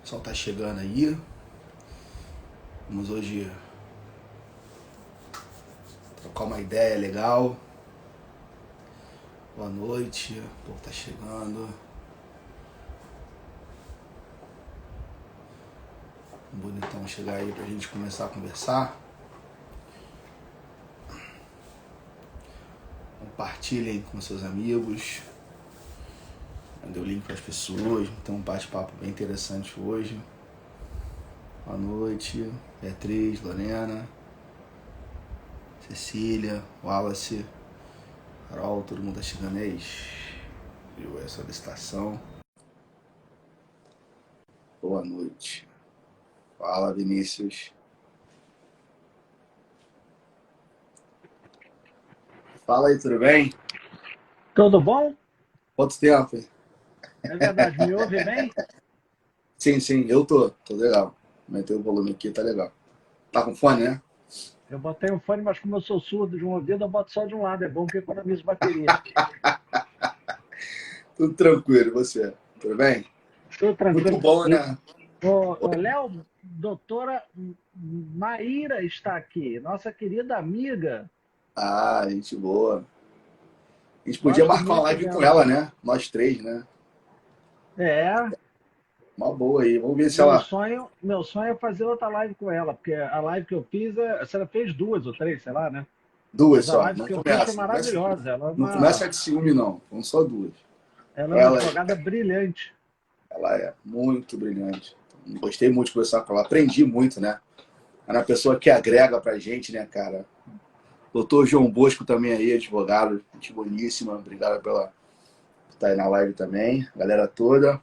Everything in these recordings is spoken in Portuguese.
O sol tá chegando aí. Vamos hoje trocar uma ideia legal. Boa noite. O povo tá chegando. Um bonitão chegar aí pra gente começar a conversar. Compartilhem com seus amigos. Mandei o link para as pessoas. Então um bate-papo bem interessante hoje. Boa noite, Beatriz, Lorena, Cecília, Wallace, Carol, todo mundo tá chegando aí. Viu essa solicitação. Boa noite. Fala, Vinícius. Fala aí, tudo bem? Tudo bom? Quanto tempo? É verdade, me ouve bem? Sim, eu tô legal. Aumentei o volume aqui, tá legal. Tá com fone, né? Eu botei o fone, mas como eu sou surdo de um ouvido, eu boto só de um lado. É bom que economizo bateria. Tudo tranquilo, e você? Tudo bem? Tudo Muito tranquilo. bom, né? Léo, doutora Maíra está aqui, nossa querida amiga. Ah, gente boa. A gente podia Gosto marcar uma muito live com dela. ela, né? Nós três, né? É, Uma boa aí. Vamos ver se meu ela. sonho, meu sonho é fazer outra live com ela, porque a live que eu fiz, ela fez duas ou três, sei lá, né? Duas Mas a só. live Não que eu fiz foi começa. maravilhosa. Não começa de ciúme, não. São só duas. Ela é uma Ela, advogada brilhante. ela é muito brilhante. Gostei muito de conversar com ela. Aprendi muito, né? Ela é uma pessoa que agrega pra gente, né, cara? Doutor João Bosco também aí, advogado. Gente boníssima. Obrigado pela estar aí na live também. Galera toda.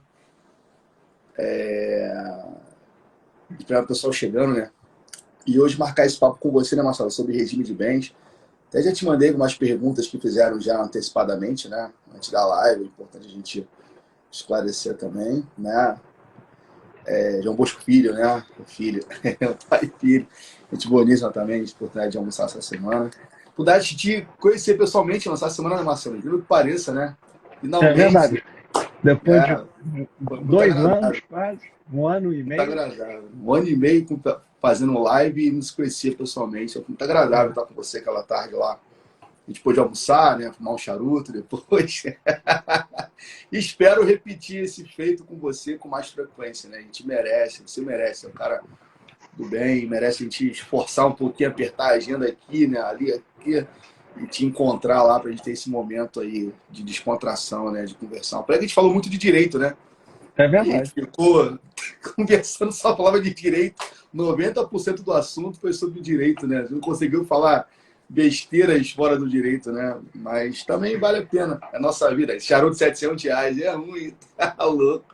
Esperando o pessoal chegando, né? E hoje marcar esse papo com você, né, Marcelo? Sobre regime de bens. Até já te mandei algumas perguntas que fizeram já antecipadamente, né? Antes da live, é importante a gente esclarecer também, né? João Bosco Filho, né? O filho, pai e filho. Gente boníssima também, a gente oportunidade de almoçar essa semana. Oportunidade de conhecer pessoalmente essa semana, né, Marcelo? Incrível que pareça, né? É Finalmente, verdade. Depois de né? Foi muito 2 anos, agradável, quase, 1 ano e meio. Um ano e meio fazendo live e nos conhecer pessoalmente. Foi muito agradável É, estar com você aquela tarde lá. A gente pôde almoçar, né? Fumar um charuto depois. Espero repetir esse feito com você com mais frequência, né? A gente merece, você merece, é um cara do bem, merece a gente esforçar um pouquinho, apertar a agenda aqui, né? Ali, aqui, e te encontrar lá pra gente ter esse momento aí de descontração, né? De conversão. Para que a gente falou muito de direito, né? é E a gente verdade. ficou conversando, só falava de direito. 90% do assunto foi sobre direito, né? A gente não conseguiu falar besteiras fora do direito, né? Mas também vale a pena. É a nossa vida. Charuto de R$ 700 é ruim, tá louco.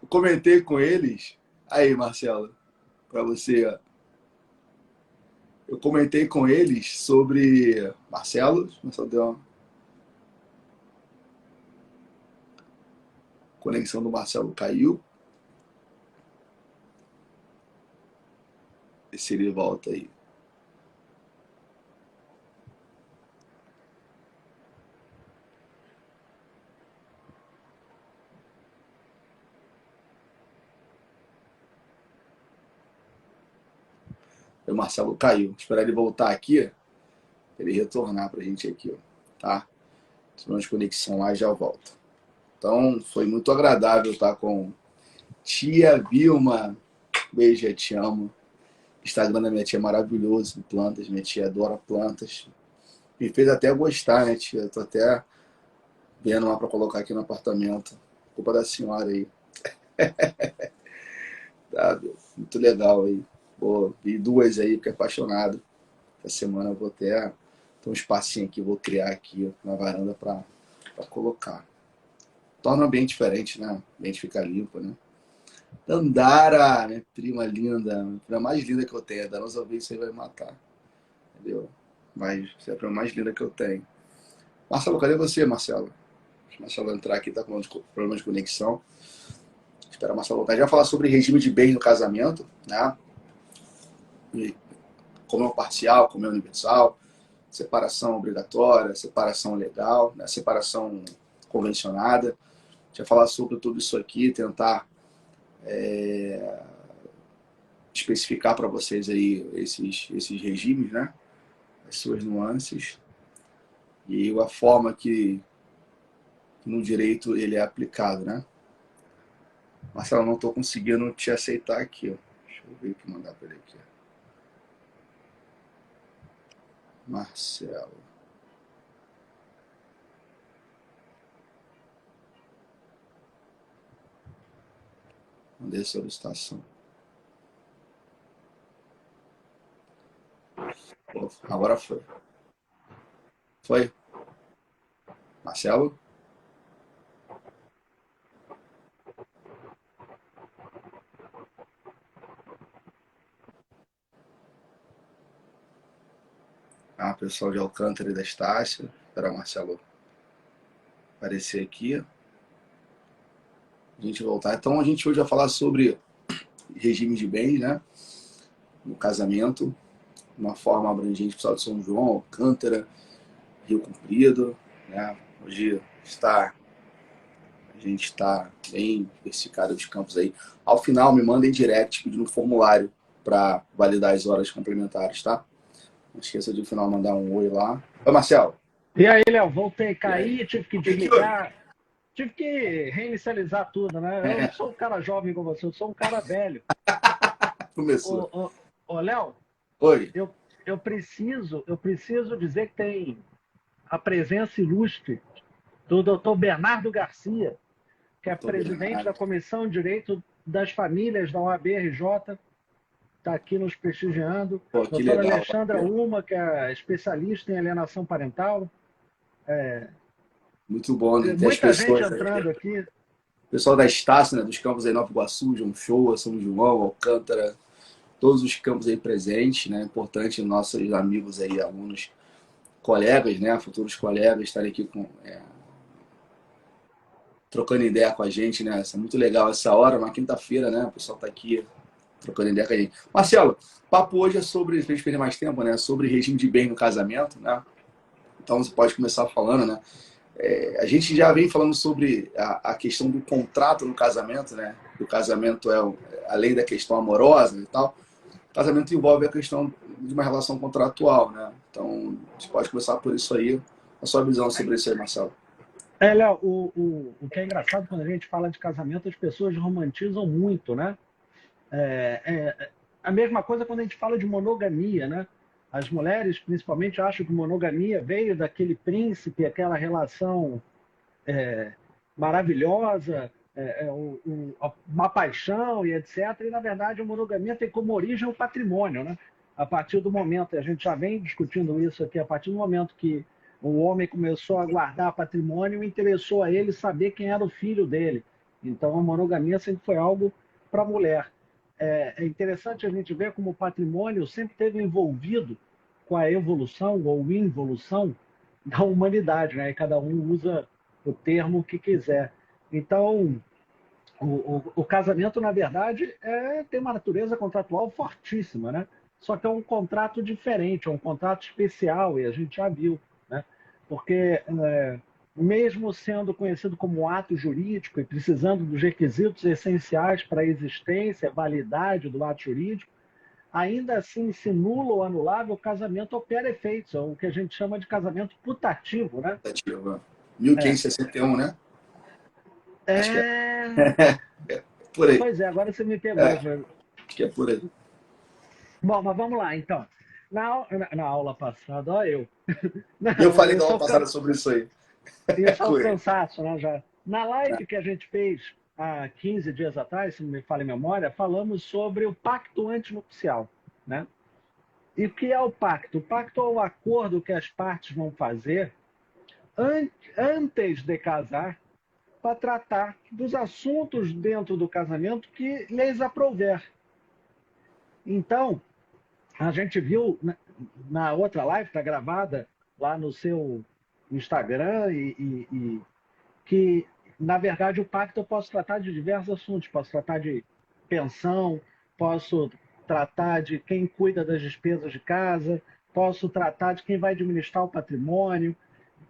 Eu comentei com eles. Aí, Marcelo, para você, ó. Eu comentei com eles sobre Marcelo deu uma conexão do Marcelo caiu. E se ele volta aí. O Marcelo caiu. Esperar ele voltar aqui, ele retornar pra gente aqui, ó, tá? Se não de conexão lá, já volta. Então, foi muito agradável estar com tia Vilma. Beijo, te amo. Instagram da minha tia é maravilhoso, plantas. Minha tia adora plantas. Me fez até gostar, né, tia? Eu tô até vendo lá pra colocar aqui no apartamento. Culpa da senhora aí. Tá? Muito legal aí. Pô, vi duas aí, fiquei apaixonado. Essa semana eu vou ter um espacinho aqui, vou criar aqui na varanda pra colocar. Torna o ambiente diferente, né? O ambiente fica limpo, né? Dandara, minha prima linda, a prima mais linda que eu tenho. A Danusa ouvir isso aí vai matar, entendeu? Mas você é a prima mais linda que eu tenho. Marcelo, cadê você, Marcelo? Deixa o Marcelo entrar aqui, tá com problema de conexão. Espera o Marcelo voltar. A gente vai falar sobre regime de bens no casamento, né? E como é o parcial, como é o universal, separação obrigatória, separação legal, né? Separação convencionada. A gente vai falar sobre tudo isso aqui, tentar especificar para vocês aí esses regimes, né? As suas nuances e a forma que no direito ele é aplicado, né? Marcelo, não estou conseguindo te aceitar aqui, ó. Deixa eu ver o que mandar para ele aqui. Marcelo. Mandei solicitação. Pô, agora foi. Foi? Marcelo? Ah, pessoal de Alcântara e da Estácia. Espera o Marcelo aparecer aqui. A gente voltar. Então, a gente hoje vai falar sobre regime de bens, né? No casamento, de uma forma abrangente, pessoal de São João, Alcântara, Rio Comprido, né? Hoje a gente está bem diversificado os campos aí. Ao final, me mandem direct pedindo um formulário para validar as horas complementares, tá? Não esqueça de no final mandar um oi lá. Oi, Marcelo. E aí, Léo, voltei, caí, tive que desligar, tive que reinicializar tudo, né? Eu não sou um cara jovem como você, eu sou um cara velho. Começou. Léo, Oi. eu preciso dizer que tem a presença ilustre do Dr. Bernardo Garcia, que é presidente da Comissão de Direito das Famílias da OAB-RJ, está aqui nos prestigiando. Pô, que Doutora legal. Alexandra Uma, que é especialista em alienação parental. Muito bom, né? Ter as Muita gente pessoas aí. entrando aqui. O pessoal da Estácio, né? Dos campos aí, Nova Iguaçu, João Shoa, São João, Alcântara, todos os campos aí presentes, né? Importante nossos amigos aí, alunos, colegas, né? Futuros colegas estarem aqui trocando ideia com a gente, né? Isso é muito legal essa hora, uma quinta-feira, né? O pessoal tá aqui trocando ideia com a gente. Marcelo, o papo hoje é sobre, pra gente perder mais tempo, né? Sobre regime de bem no casamento, né? Então você pode começar falando, né? A gente já vem falando sobre a questão do contrato no casamento, né? O casamento além da questão amorosa e tal, o casamento envolve a questão de uma relação contratual, né? Então, a gente pode começar por isso aí. A sua visão sobre isso aí, Marcelo. Léo, o que é engraçado quando a gente fala de casamento, as pessoas romantizam muito, né? A mesma coisa quando a gente fala de monogamia, né? As mulheres, principalmente, acham que monogamia veio daquele príncipe, aquela relação maravilhosa, uma paixão e etc. E, na verdade, a monogamia tem como origem o patrimônio, né? A partir do momento, e a gente já vem discutindo isso aqui, a partir do momento que o homem começou a guardar patrimônio, interessou a ele saber quem era o filho dele. Então, a monogamia sempre foi algo para a mulher. É interessante a gente ver como o patrimônio sempre esteve envolvido com a evolução ou involução da humanidade, né? E cada um usa o termo que quiser. Então, o casamento, na verdade, tem uma natureza contratual fortíssima, né? Só que é um contrato diferente, é um contrato especial, e a gente já viu, né? Porque, mesmo sendo conhecido como ato jurídico e precisando dos requisitos essenciais para a existência, validade do ato jurídico, ainda assim, se nulo ou anulável, o casamento opera efeitos, é o que a gente chama de casamento putativo, né? 1561, né? Acho que É... é por aí. Pois é, agora você me pegou. Acho que é por aí. Bom, mas vamos lá, então. Na aula passada, ó, eu. Eu Não, falei da aula passada sobre isso aí. isso é um cansaço, né? Já. Na live que a gente fez há 15 dias atrás, se não me falha a memória, falamos sobre o pacto antinupcial, né? E o que é o pacto? O pacto é o acordo que as partes vão fazer antes de casar para tratar dos assuntos dentro do casamento que lhes aprouver. Então, a gente viu na outra live, está gravada lá no seu Instagram, que, na verdade, o pacto eu posso tratar de diversos assuntos. Posso tratar de pensão, posso tratar de quem cuida das despesas de casa, posso tratar de quem vai administrar o patrimônio,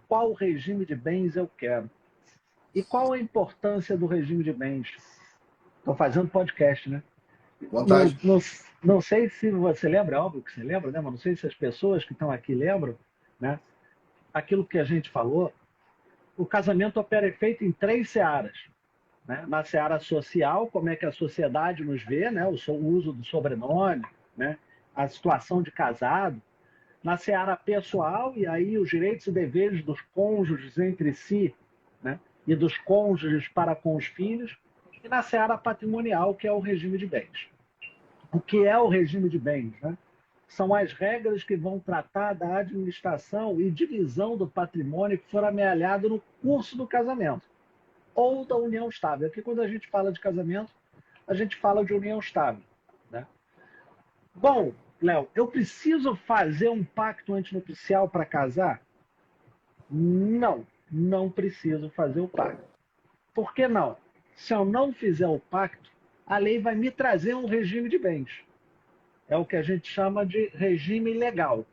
qual regime de bens eu quero. E qual a importância do regime de bens? Estou fazendo podcast, né? Não, Vontade. não, não sei se você lembra, é óbvio que você lembra, né? Mas não sei se as pessoas que estão aqui lembram, né? Aquilo que a gente falou, o casamento opera feito em três searas, né? Na seara social, como é que a sociedade nos vê, né? O uso do sobrenome, né? A situação de casado. Na seara pessoal, e aí os direitos e deveres dos cônjuges entre si, né? E dos cônjuges para com os filhos. E na seara patrimonial, que é o regime de bens. O que é o regime de bens, né? São as regras que vão tratar da administração e divisão do patrimônio que for amealhado no curso do casamento ou da união estável. Aqui, quando a gente fala de casamento, a gente fala de união estável, né? Bom, Léo, eu preciso fazer um pacto antinupcial para casar? Não, não preciso fazer o pacto. Por que não? Se eu não fizer o pacto, a lei vai me trazer um regime de bens. É o que a gente chama de regime legal.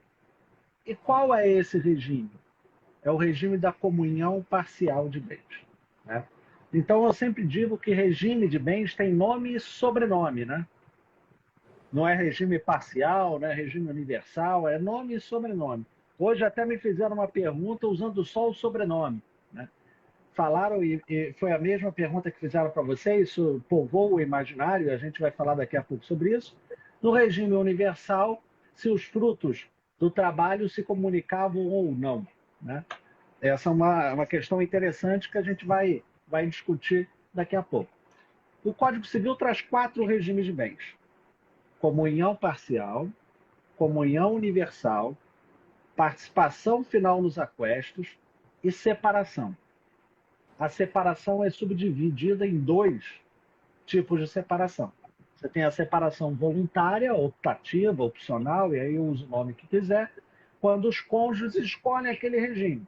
E qual é esse regime? É o regime da comunhão parcial de bens, né? Então, eu sempre digo que regime de bens tem nome e sobrenome, né? Não é regime parcial, não é regime universal, é nome e sobrenome. Hoje até me fizeram uma pergunta usando só o sobrenome, né? Falaram, e foi a mesma pergunta que fizeram para você, isso povoou o imaginário, a gente vai falar daqui a pouco sobre isso. No regime universal, se os frutos do trabalho se comunicavam ou não, né? Essa é uma questão interessante que a gente vai discutir daqui a pouco. O Código Civil traz 4 regimes de bens: comunhão parcial, comunhão universal, participação final nos aquestos e separação. A separação é subdividida em 2 tipos de separação. Você tem a separação voluntária, optativa, opcional, e aí eu uso o nome que quiser, quando os cônjuges escolhem aquele regime.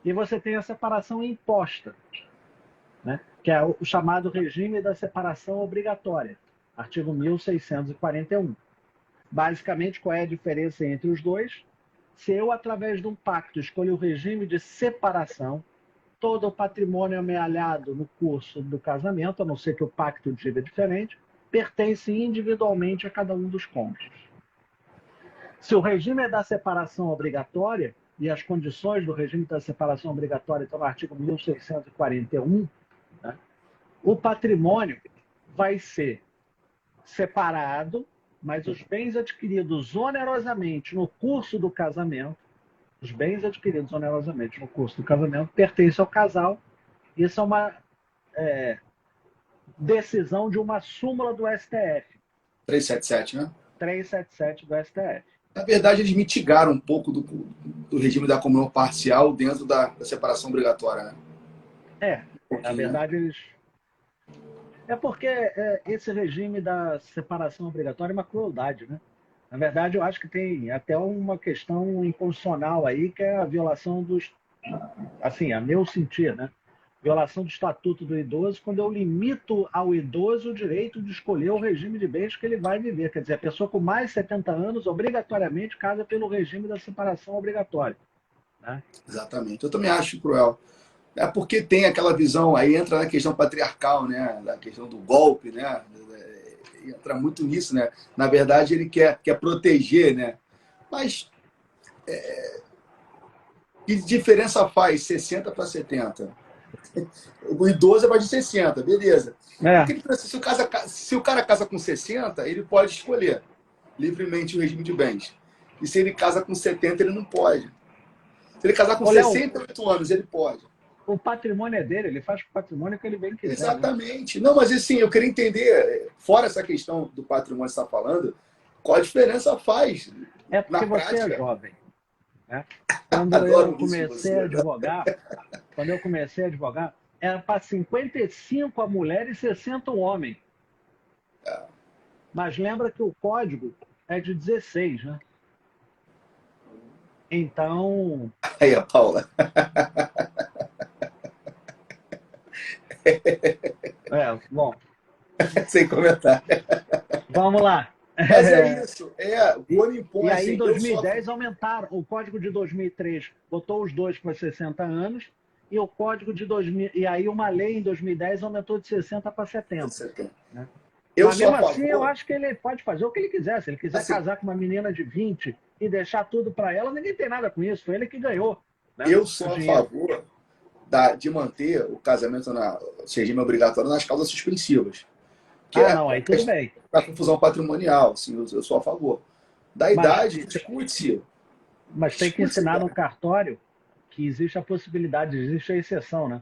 E você tem a separação imposta, né? Que é o chamado regime da separação obrigatória, artigo 1641. Basicamente, qual é a diferença entre os dois? Se eu, através de um pacto, escolho o regime de separação, todo o patrimônio amealhado no curso do casamento, a não ser que o pacto diga diferente, pertence individualmente a cada um dos cônjuges. Se o regime é da separação obrigatória, e as condições do regime da separação obrigatória estão no artigo 1641, né, o patrimônio vai ser separado, mas os bens adquiridos onerosamente no curso do casamento, os bens adquiridos onerosamente no curso do casamento pertencem ao casal. Isso é uma decisão de uma súmula do STF. 377, né? 377 do STF. Na verdade, eles mitigaram um pouco do regime da comunhão parcial dentro da separação obrigatória, né? Na verdade, eles... É porque esse regime da separação obrigatória é uma crueldade, né? Na verdade, eu acho que tem até uma questão inconstitucional aí, que é a violação dos... Assim, a meu sentir, né? Violação do Estatuto do Idoso, quando eu limito ao idoso o direito de escolher o regime de bens que ele vai viver. Quer dizer, a pessoa com mais de 70 anos, obrigatoriamente, casa pelo regime da separação obrigatória, né? Exatamente. Eu também acho cruel. É porque tem aquela visão, aí entra na questão patriarcal, né? Da questão do golpe, né? Entra muito nisso, né? Na verdade, ele quer proteger, né? Mas que diferença faz 60 para 70? O idoso é mais de 60, beleza. Se o cara casa com 60, ele pode escolher livremente o regime de bens. E se ele casa com 70, ele não pode. Se ele casar com 68 anos, ele pode. O patrimônio é dele, ele faz o patrimônio que ele bem quiser. Exatamente. Né? Não, mas assim, eu queria entender, fora essa questão do patrimônio que você está falando, qual a diferença faz na prática? É porque você é jovem. Né? Quando eu comecei a advogar, era para 55 a mulher e 60 o homem. Mas lembra que o código é de 16, né? Então... Aí, a Paula. Bom. Sem comentar. Vamos lá. Mas é isso. Quando impõe, e aí, em 2010, aumentaram. O código de 2003 botou os dois para 60 anos e o Código de 2000, e aí uma lei em 2010 aumentou de 60 para 70. Você tem. Né? Eu Mas sou mesmo a assim, eu favor, acho que ele pode fazer o que ele quiser. Se ele quiser assim, casar com uma menina de 20 e deixar tudo para ela, ninguém tem nada com isso. Foi ele que ganhou, né, eu o sou a dinheiro. favor de manter o casamento na regime obrigatório nas causas suspensivas, que Ah, é não, aí tudo bem. a confusão patrimonial, assim, eu sou a favor. Da Mas, idade, discute-se. mas tem que Discute-se, ensinar no cara. cartório que existe a possibilidade, existe a exceção, né?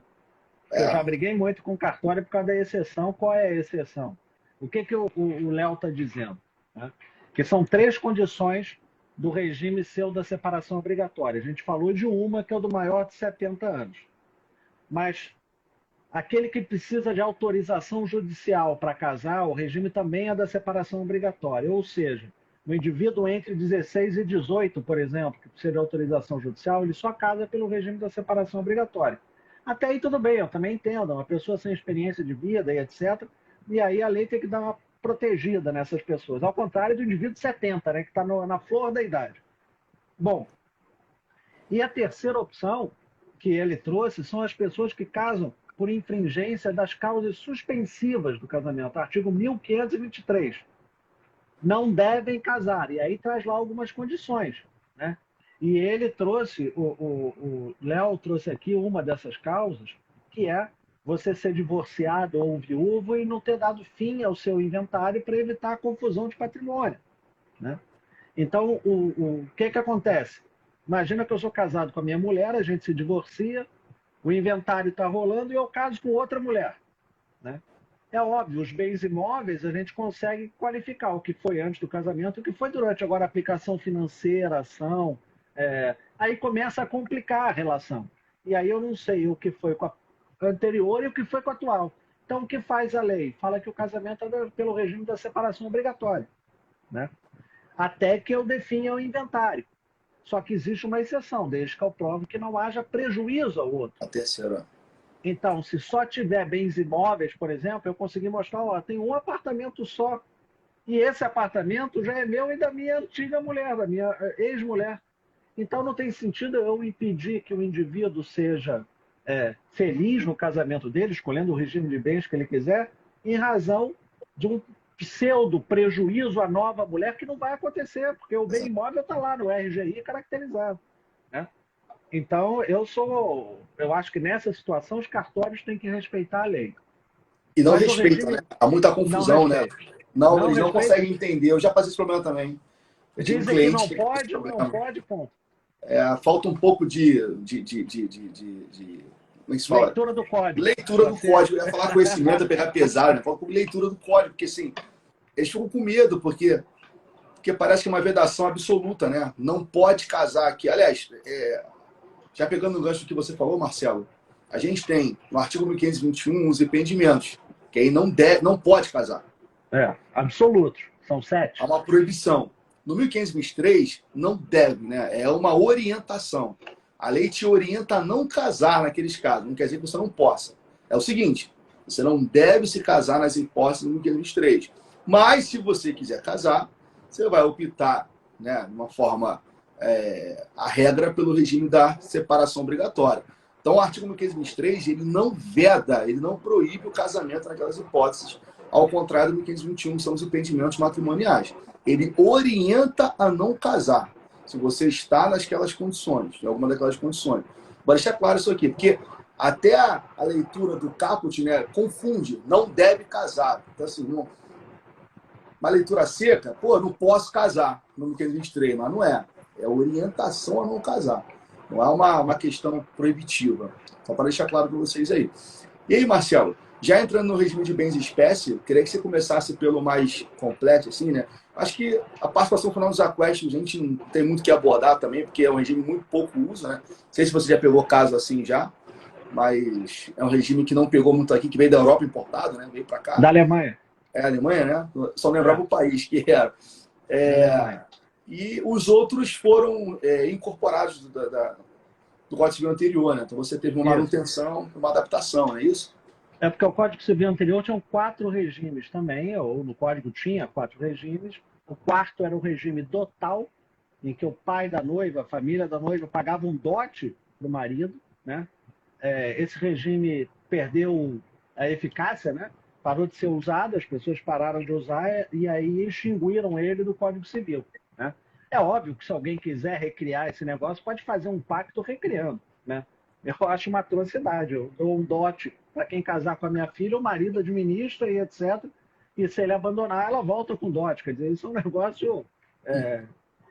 Porque eu já É, briguei muito com o cartório por causa da exceção. Qual é a exceção? O que, que o Léo está dizendo? Né? Que são 3 condições do regime seu da separação obrigatória. A gente falou de uma, que é o do maior de 70 anos. Mas aquele que precisa de autorização judicial para casar, o regime também é da separação obrigatória. Ou seja, o indivíduo entre 16 e 18, por exemplo, que precisa de autorização judicial, ele só casa pelo regime da separação obrigatória. Até aí tudo bem, eu também entendo, uma pessoa sem experiência de vida e etc. E aí a lei tem que dar uma protegida nessas pessoas. Ao contrário do indivíduo de 70, né, que está na flor da idade. Bom, e a terceira opção que ele trouxe são as pessoas que casam por infringência das causas suspensivas do casamento, artigo 1523. Não devem casar. E aí traz lá algumas condições. Né? E ele trouxe, o Léo trouxe aqui uma dessas causas, que é você ser divorciado ou viúvo e não ter dado fim ao seu inventário para evitar a confusão de patrimônio. Né? Então, o que acontece? Imagina que eu sou casado com a minha mulher, a gente se divorcia, o inventário está rolando e eu caso com outra mulher. Né? É óbvio, os bens imóveis a gente consegue qualificar o que foi antes do casamento e o que foi durante. Agora, aplicação financeira, ação, aí começa a complicar a relação. E aí eu não sei o que foi com a anterior e o que foi com a atual. Então, o que faz a lei? Fala que o casamento é pelo regime da separação obrigatória. Né? Até que eu defina o inventário. Só que existe uma exceção, desde que eu prove que não haja prejuízo ao outro. a terceira. Então, se só tiver bens imóveis, por exemplo, eu consegui mostrar, ó, tem um apartamento só. E esse apartamento já é meu e da minha antiga mulher, da minha ex-mulher. Então, não tem sentido eu impedir que o indivíduo seja feliz no casamento dele, escolhendo o regime de bens que ele quiser, em razão de um pseudo prejuízo à nova mulher, que não vai acontecer, porque o bem imóvel está lá no RGI caracterizado. Né? Então, eu acho que nessa situação os cartórios têm que respeitar a lei. E não Mas o respeita, né? regime Há muita não confusão, né? respeita. Não, Não eles não respeita. conseguem entender. Eu já passei esse problema também. Eu tive um Dizem que cliente não que teve esse pode, não problema. pode, ponto. Falta um pouco como é que se fala? Leitura do código. Leitura do código. Eu ia falar conhecimento, eu ia pegar pesado, né? Fala com leitura do código, porque assim, eles ficam com medo, porque parece que é uma vedação absoluta, né? Não pode casar aqui. Aliás, já pegando o gancho do que você falou, Marcelo, a gente tem no artigo 1521 os impedimentos, que aí não pode casar. Absolutos. São 7. Há uma proibição. No 1523, não deve, né? É uma orientação. A lei te orienta a não casar naqueles casos. Não quer dizer que você não possa. É o seguinte, você não deve se casar nas hipóteses do 1523. Mas, se você quiser casar, você vai optar, né, de uma forma, a regra pelo regime da separação obrigatória. Então, o artigo 1523, ele não veda, ele não proíbe o casamento naquelas hipóteses, ao contrário do 1521, que são os impedimentos matrimoniais. Ele orienta a não casar, se você está naquelas condições, em alguma daquelas condições. Vou deixar claro isso aqui, porque até a leitura do caput, né, confunde, não deve casar. Então, assim, uma leitura seca, não posso casar no 1523, mas não é. É orientação a não casar. Não é uma questão proibitiva. Só para deixar claro para vocês aí. E aí, Marcelo, já entrando no regime de bens e espécie, queria que você começasse pelo mais complexo, assim, né? Acho que a participação final dos aquestos, a gente não tem muito o que abordar também, porque é um regime muito pouco uso, né? Não sei se você já pegou caso assim já, mas é um regime que não pegou muito aqui, que veio da Europa importado, né? Veio para cá. Da Alemanha. É a Alemanha, né? Só lembrava o país que era. E os outros foram incorporados do Código Civil anterior, né? Então você teve uma manutenção, uma adaptação, não é isso? É porque o Código Civil anterior tinha 4 regimes também, ou no Código tinha 4 regimes. O quarto era o regime dotal, em que o pai da noiva, a família da noiva, pagava um dote para o marido, né? esse regime perdeu a eficácia, né? Parou de ser usado, as pessoas pararam de usar e aí extinguiram ele do Código Civil. Né? É óbvio que se alguém quiser recriar esse negócio, pode fazer um pacto recriando. Né? Eu acho uma atrocidade. Eu dou um dote para quem casar com a minha filha, o marido administra e etc. E se ele abandonar, ela volta com dote. Quer dizer, isso é um negócio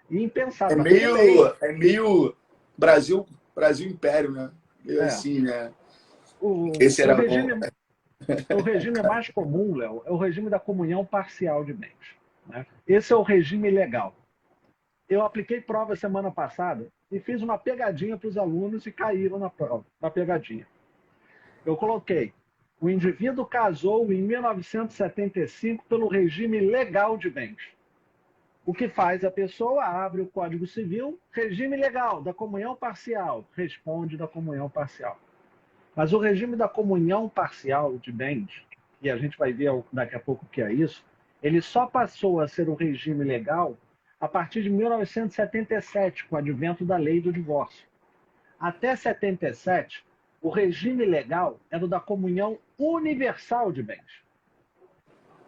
impensável. Mas tudo bem. É meio Brasil Império, né? Meio É. assim, né? O, Esse o era bom. regime O regime mais comum, Léo, é o regime da comunhão parcial de bens. Né? Esse é o regime legal. Eu apliquei prova semana passada e fiz uma pegadinha para os alunos e caíram na prova, na pegadinha. Eu coloquei: o indivíduo casou em 1975 pelo regime legal de bens. O que faz a pessoa? Abre o Código Civil, regime legal da comunhão parcial, responde da comunhão parcial. Mas o regime da comunhão parcial de bens, e a gente vai ver daqui a pouco o que é isso, ele só passou a ser um regime legal a partir de 1977, com o advento da lei do divórcio. Até 77, o regime legal era o da comunhão universal de bens.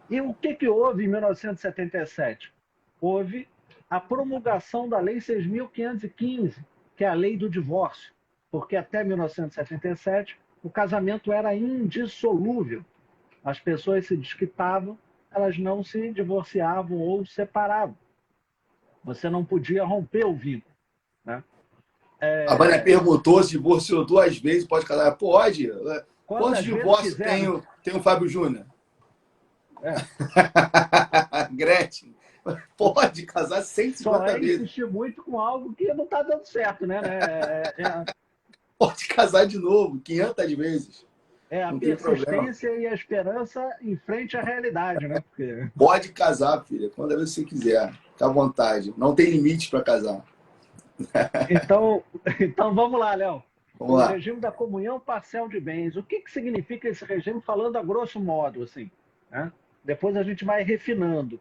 E o que houve em 1977? Houve a promulgação da Lei 6.515, que é a lei do divórcio, porque até 1977 o casamento era indissolúvel. As pessoas se desquitavam, elas não se divorciavam ou separavam. Você não podia romper o vínculo. Né? A Vânia perguntou se divorciou 2 vezes, pode casar? Pode. Quantos Quantas vezes divórcios quiser, né? tem o Fábio Júnior? É. Gretchen, pode casar Só 150 é vezes. insistir muito com algo que não está dando certo, né? Pode casar de novo, 500 vezes. É a Não tem problema. persistência e a esperança em frente à realidade, né? Porque... Pode casar, filha, quando você quiser. Fica à vontade. Não tem limite para casar. Então vamos lá, Léo. Vamos O lá. regime da comunhão parcial de bens. O que significa esse regime, falando a grosso modo, assim? Né? Depois a gente vai refinando.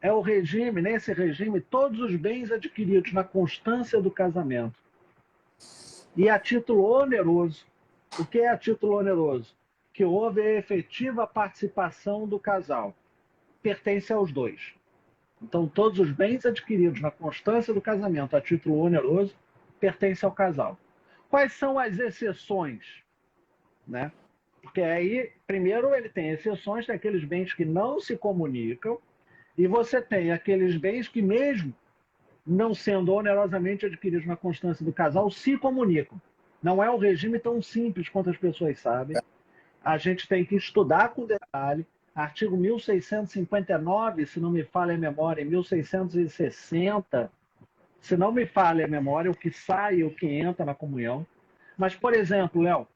É o regime, nesse regime, todos os bens adquiridos na constância do casamento e a título oneroso. O que é a título oneroso? Que houve a efetiva participação do casal. Pertence aos dois. Então, todos os bens adquiridos na constância do casamento a título oneroso pertencem ao casal. Quais são as exceções? Né? Porque aí, primeiro, ele tem exceções daqueles bens que não se comunicam, e você tem aqueles bens que, mesmo não sendo onerosamente adquiridos na constância do casal, se comunicam. Não é um regime tão simples quanto as pessoas sabem. A gente tem que estudar com detalhe. Artigo 1659, se não me falha a memória, em 1660, se não me falha a memória, o que sai e o que entra na comunhão. Mas, por exemplo, Léo,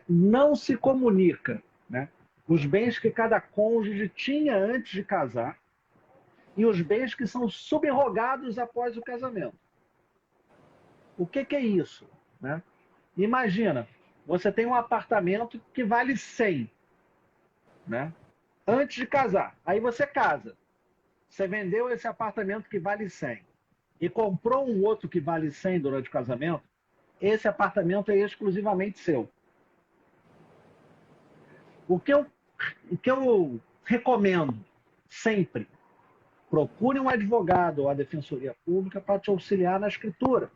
não se comunica, né, os bens que cada cônjuge tinha antes de casar e os bens que são subrogados após o casamento. O que é isso? Né? Imagina, você tem um apartamento que vale 100, né? Antes de casar. Aí você casa. Você vendeu esse apartamento que vale 100 e comprou um outro que vale 100 durante o casamento, esse apartamento é exclusivamente seu. O que eu recomendo sempre, procure um advogado ou a Defensoria Pública para te auxiliar na escritura.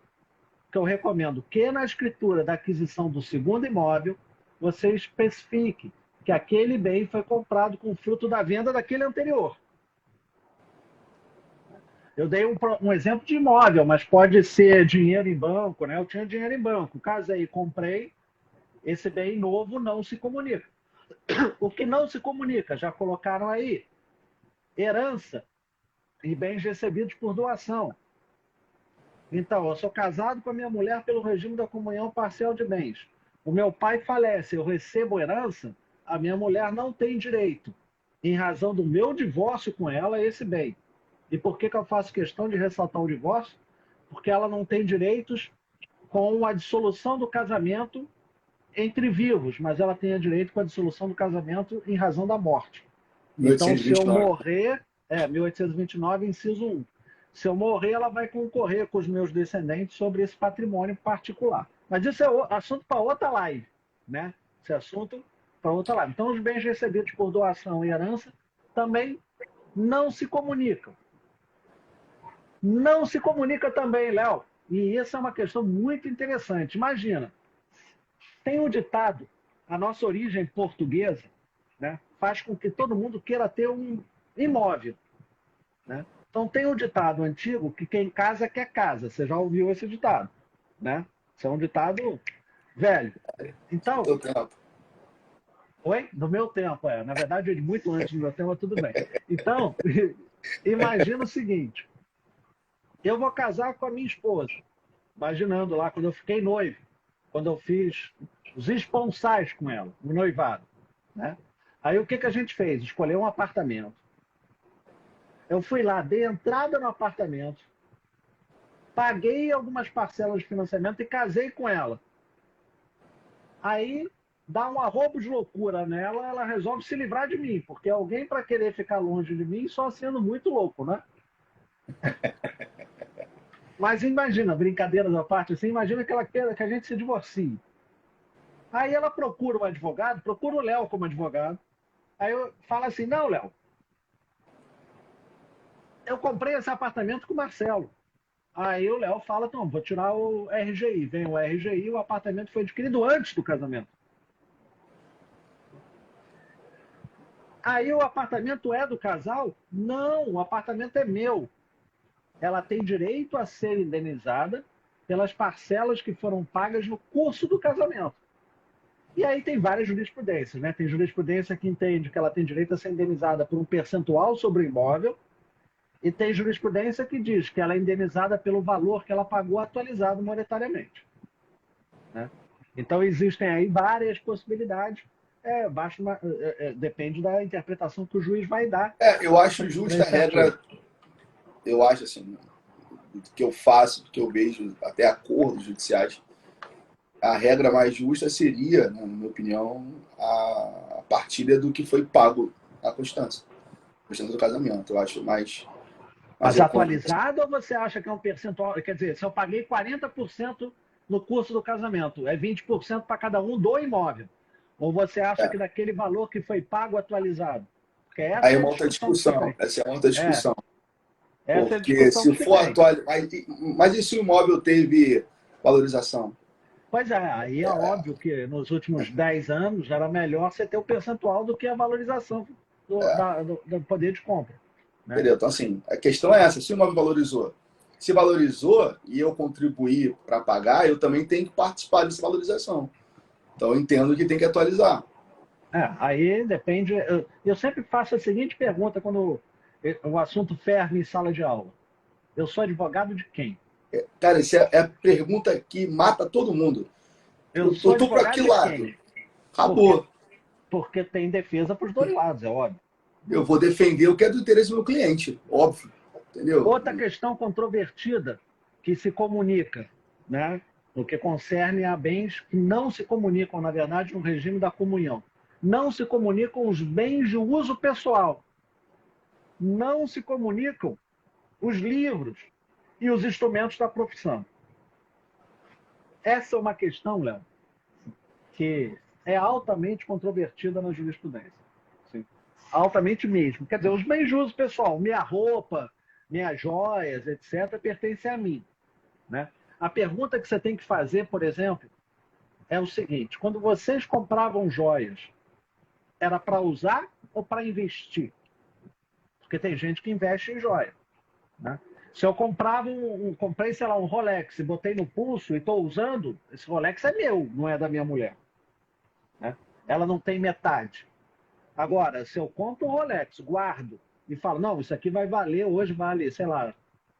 Que eu recomendo que na escritura da aquisição do segundo imóvel, você especifique que aquele bem foi comprado com fruto da venda daquele anterior. Eu dei um exemplo de imóvel, mas pode ser dinheiro em banco, né? Eu tinha dinheiro em banco, casei, comprei, esse bem novo não se comunica. O que não se comunica, já colocaram aí, herança e bens recebidos por doação. Então, eu sou casado com a minha mulher pelo regime da comunhão parcial de bens. O meu pai falece, eu recebo herança, a minha mulher não tem direito, em razão do meu divórcio com ela, a esse bem. E por que eu faço questão de ressaltar o divórcio? Porque ela não tem direitos com a dissolução do casamento entre vivos, mas ela tem direito com a dissolução do casamento em razão da morte. Então, se eu 1829. morrer, 1829, inciso 1. Se eu morrer, ela vai concorrer com os meus descendentes sobre esse patrimônio particular. Mas isso é assunto para outra live, né? Esse assunto para outra live. Então, os bens recebidos por doação e herança também não se comunicam. Não se comunica também, Léo. E isso é uma questão muito interessante. Imagina, tem um ditado, a nossa origem portuguesa, né, faz com que todo mundo queira ter um imóvel. Né? Então tem um ditado antigo que quem casa quer casa. Você já ouviu esse ditado? Né? Isso é um ditado velho. Então, Todo tempo. oi? Do meu tempo, é. Na verdade, de muito antes do meu tempo, mas tudo bem. Então, imagina o seguinte: eu vou casar com a minha esposa. Imaginando lá, quando eu fiquei noivo, quando eu fiz os esponsais com ela, o noivado. Né? Aí o que, que a gente fez? Escolheu um apartamento. Eu fui lá, dei entrada no apartamento, paguei algumas parcelas de financiamento e casei com ela. Aí dá um arrobo de loucura nela, ela resolve se livrar de mim, porque alguém para querer ficar longe de mim só sendo muito louco, né? Mas imagina, brincadeiras à parte, assim, imagina que ela queira que a gente se divorcie. Aí ela procura um advogado, procura o Léo como advogado. Aí eu falo assim, não, Léo, eu comprei esse apartamento com o Marcelo. Aí o Léo fala, então, vou tirar o RGI. Vem o RGI, o apartamento foi adquirido antes do casamento. Aí o apartamento é do casal? Não, o apartamento é meu. Ela tem direito a ser indenizada pelas parcelas que foram pagas no curso do casamento. E aí tem várias jurisprudências, né? Tem jurisprudência que entende que ela tem direito a ser indenizada por um percentual sobre o imóvel, e tem jurisprudência que diz que ela é indenizada pelo valor que ela pagou atualizado monetariamente. Né? Então existem aí várias possibilidades. Depende da interpretação que o juiz vai dar Eu acho para justa a esse artigo. regra, eu acho assim, do que eu faço, do que eu vejo, até acordos judiciais, a regra mais justa seria, né, na minha opinião, a partilha do que foi pago à constância do casamento. Eu acho mais Mas econômico. atualizado ou você acha que é um percentual? Quer dizer, se eu paguei 40% no curso do casamento, é 20% para cada um do imóvel. Ou você acha É. que daquele valor que foi pago atualizado? Porque Aí essa é é a uma outra discussão que se discussão. tem. Essa é uma outra É, discussão. essa é a Porque discussão se que se for tem. atual. Mas e se o imóvel teve valorização? Pois é, aí é óbvio que nos últimos 10 anos era melhor você ter o percentual do que a valorização do poder de compra. Né? Entendeu? Então, assim, a questão é essa: se o imóvel valorizou, se valorizou e eu contribuir para pagar, eu também tenho que participar dessa valorização. Então, eu entendo que tem que atualizar. Aí depende. Eu sempre faço a seguinte pergunta quando o assunto ferve em sala de aula: eu sou advogado de quem? Cara, essa é a pergunta que mata todo mundo. Eu Eu sou tô para que advogado de lado? quem? Porque, Acabou. porque tem defesa para os dois lados, é óbvio. Eu vou defender o que é do interesse do meu cliente, óbvio. Entendeu? Outra questão controvertida que se comunica, né, no que concerne a bens que não se comunicam, na verdade, no regime da comunhão. Não se comunicam os bens de uso pessoal. Não se comunicam os livros e os instrumentos da profissão. Essa é uma questão, Léo, que é altamente controvertida na jurisprudência. Sim. Altamente mesmo. Quer dizer, os bens de uso pessoal, minha roupa, minhas joias, etc., pertencem a mim. Né? A pergunta que você tem que fazer, por exemplo, é o seguinte: quando vocês compravam joias, era para usar ou para investir? Porque tem gente que investe em joia. Né? Se eu comprava comprei, sei lá, um Rolex e botei no pulso e estou usando, esse Rolex é meu, não é da minha mulher. Né? Ela não tem metade. Agora, se eu compro um Rolex, guardo e falo, não, isso aqui vai valer, hoje vale, sei lá,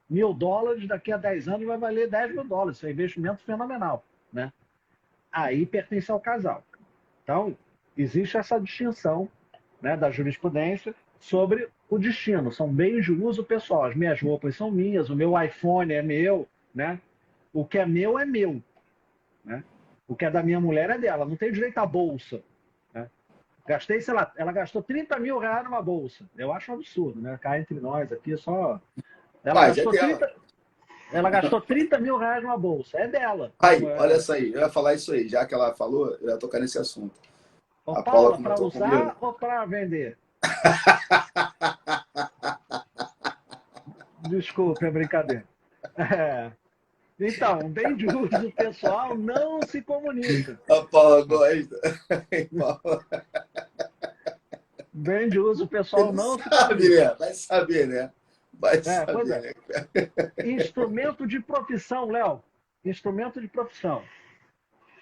US$ 1.000, daqui a 10 anos vai valer US$ 10.000. Isso é um investimento fenomenal. Né? Aí pertence ao casal. Então, existe essa distinção, né, da jurisprudência sobre o destino. São bens de uso pessoal. As minhas roupas são minhas, o meu iPhone é meu, né? O que é meu é meu. Né? O que é da minha mulher é dela. Não tem direito à bolsa. Né? Gastei, sei lá, ela gastou R$ 30.000 numa bolsa. Eu acho um absurdo, né? Cá entre nós aqui só. Ela Mas é gastou dela. 30. Ela gastou 30 mil reais numa bolsa. É dela. Aí, olha isso aí. Eu ia falar isso aí. Já que ela falou, eu ia tocar nesse assunto. Ô, A Paula Paula, para comentou comigo. usar ou para vender? Desculpe, é brincadeira. É. Então, bem de uso pessoal não se comunica. A Paula gosta. Paula, Bem de uso pessoal ele não se sabe, comunica. né? Vai saber, né? Vai Pois saber, é. né? Instrumento de profissão, Léo. Instrumento de profissão.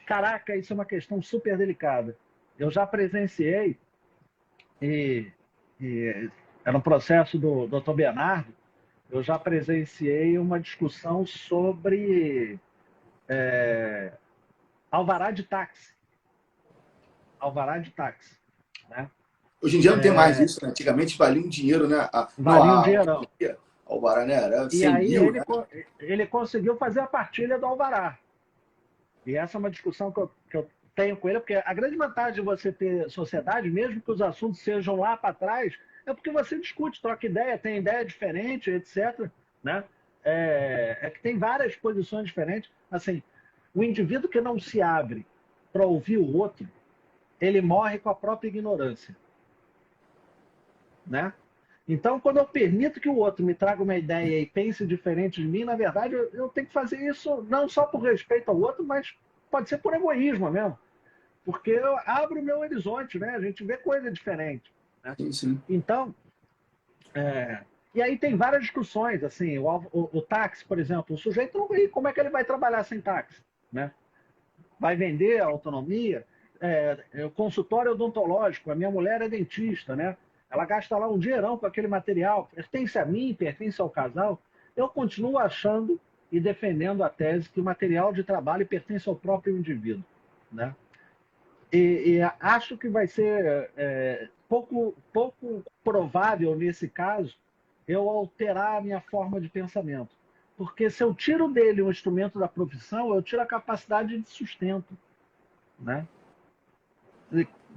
Caraca, isso é uma questão super delicada. Eu já presenciei, e, e era um processo do Dr. Bernardo, eu já presenciei uma discussão sobre alvará de táxi. Alvará de táxi. Né? Hoje em dia não tem mais isso, né? Antigamente valia um dinheiro, né? Não, Valia um dinheirão. a Alvará, né? Era E 100 aí mil, né? ele conseguiu fazer a partilha do alvará. E essa é uma discussão que eu tenho com ele, porque a grande vantagem de você ter sociedade, mesmo que os assuntos sejam lá para trás, é porque você discute, troca ideia, tem ideia diferente, etc. Né? É que tem várias posições diferentes. Assim, o indivíduo que não se abre para ouvir o outro, ele morre com a própria ignorância. Né? Então, quando eu permito que o outro me traga uma ideia e pense diferente de mim, na verdade, eu tenho que fazer isso não só por respeito ao outro, mas pode ser por egoísmo mesmo. Porque eu abro o meu horizonte, né? A gente vê coisa diferente. Né? Sim, sim. Então, e aí tem várias discussões, assim, o táxi, por exemplo, o sujeito não vê como é que ele vai trabalhar sem táxi, né? Vai vender a autonomia, o consultório odontológico, a minha mulher é dentista, né? Ela gasta lá um dinheirão com aquele material, pertence a mim, pertence ao casal. Eu continuo achando e defendendo a tese que o material de trabalho pertence ao próprio indivíduo, né? E acho que vai ser pouco provável, nesse caso, eu alterar a minha forma de pensamento. Porque se eu tiro dele um instrumento da profissão, eu tiro a capacidade de sustento. Né?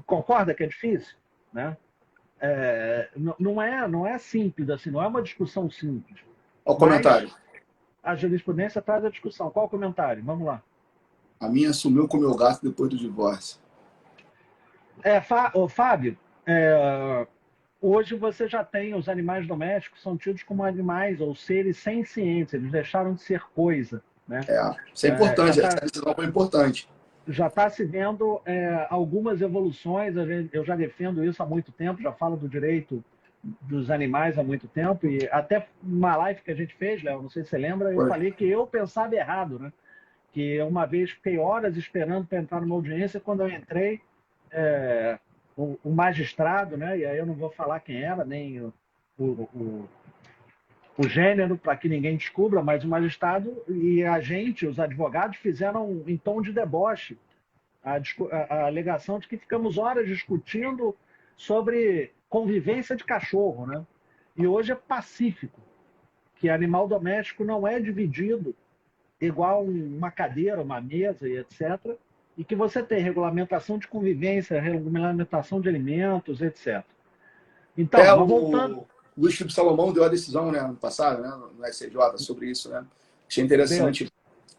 Concorda que é difícil? Né? Não é simples, assim, não é uma discussão simples. Olha o Mas comentário. a jurisprudência traz a discussão. Qual o comentário? Vamos lá. A minha sumiu com o meu gato depois do divórcio. Fábio, hoje você já tem os animais domésticos, são tidos como animais ou seres sencientes, eles deixaram de ser coisa. Né? Isso é importante, essa decisão foi importante. Já está se vendo algumas evoluções, eu já defendo isso há muito tempo, já falo do direito dos animais há muito tempo, e até uma live que a gente fez, Léo, não sei se você lembra, eu falei que eu pensava errado, né? Que eu uma vez fiquei horas esperando para entrar numa audiência, quando eu entrei, o magistrado, né? E aí eu não vou falar quem era, nem o gênero, para que ninguém descubra, mas o magistrado e a gente, os advogados, fizeram em tom de deboche a alegação de que ficamos horas discutindo sobre convivência de cachorro, né? E hoje é pacífico, que animal doméstico não é dividido igual uma cadeira, uma mesa e etc., e que você tem regulamentação de convivência, regulamentação de alimentos, etc. Então, mas voltando... O Luiz Felipe Salomão deu a decisão, né, ano passado, né, no STJ, sobre isso, né? Achei interessante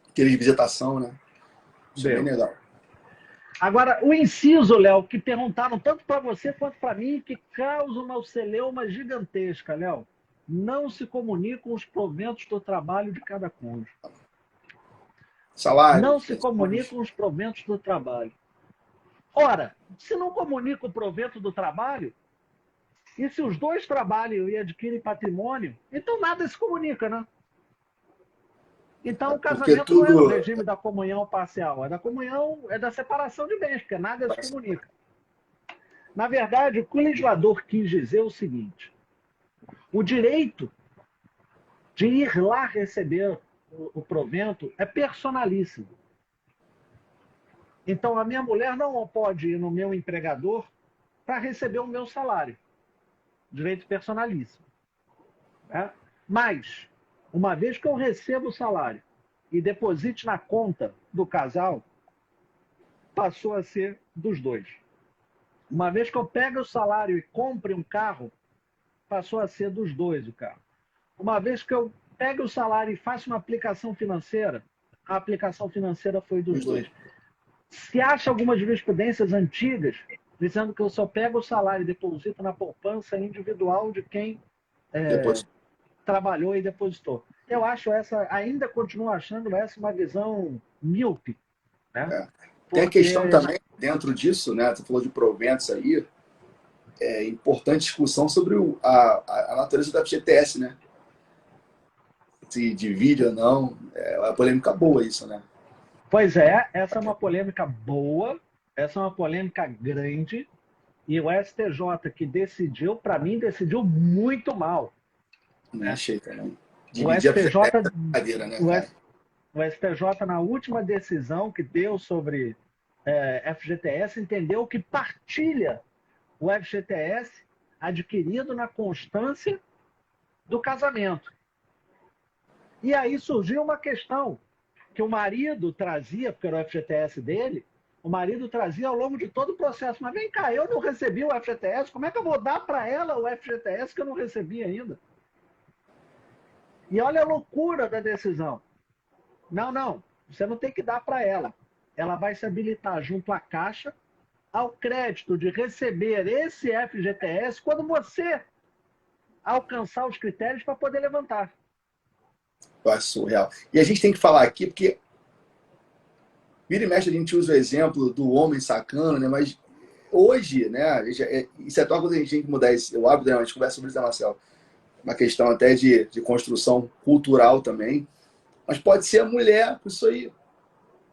aquele de visitação, né? Achei bem legal. Agora, o inciso, Léo, que perguntaram tanto para você quanto para mim, que causa uma celeuma gigantesca, Léo. Não se comunicam os proventos do trabalho de cada cônjuge. Salário. Não se comunicam os proventos do trabalho. Ora, se não comunica o provento do trabalho, e se os dois trabalham e adquirem patrimônio, então nada se comunica, né? Então o casamento não é no regime da comunhão parcial, é da comunhão, é da separação de bens, porque nada se comunica. Na verdade, o que o legislador quis dizer é o seguinte: o direito de ir lá receber o provento é personalíssimo. Então, a minha mulher não pode ir no meu empregador para receber o meu salário. Direito personalíssimo. Né? Mas, uma vez que eu recebo o salário e deposite na conta do casal, passou a ser dos dois. Uma vez que eu pego o salário e compre um carro, passou a ser dos dois o carro. Uma vez que eu pegue o salário e faça uma aplicação financeira, a aplicação financeira foi dos Os dois. dois. Se acha algumas jurisprudências antigas dizendo que eu só pego o salário e deposito na poupança individual de quem Depois, trabalhou e depositou. Eu acho essa, ainda continuo achando essa uma visão míope, né? é. Tem a Porque, questão também, dentro disso, né? Tu falou de proventos aí, é importante discussão sobre a natureza da FGTS, né? Se divide ou não. É uma polêmica boa isso, né? pois é, essa é uma polêmica boa, essa é uma polêmica grande, e o STJ que decidiu, para mim, decidiu muito mal. Não Né? achei também. O Dividir a FGTS STJ, é brincadeira, né, o, cara? o STJ, na última decisão que deu sobre FGTS, entendeu que partilha o FGTS adquirido na constância do casamento. E aí surgiu uma questão que o marido trazia, porque era o FGTS dele, o marido trazia ao longo de todo o processo. Mas vem cá, eu não recebi o FGTS, como é que eu vou dar para ela o FGTS que eu não recebi ainda? E olha a loucura da decisão. Não, não, você não tem que dar para ela. Ela vai se habilitar junto à Caixa ao crédito de receber esse FGTS quando você alcançar os critérios para poder levantar. Eu acho surreal. E a gente tem que falar aqui, porque vira e mexe a gente usa o exemplo do homem sacano, né? Mas hoje, né? Isso é uma coisa que a gente tem que mudar esse, o hábito, né? A gente conversa sobre isso, né, Marcelo? Uma questão até de construção cultural também. Mas pode ser a mulher, isso aí.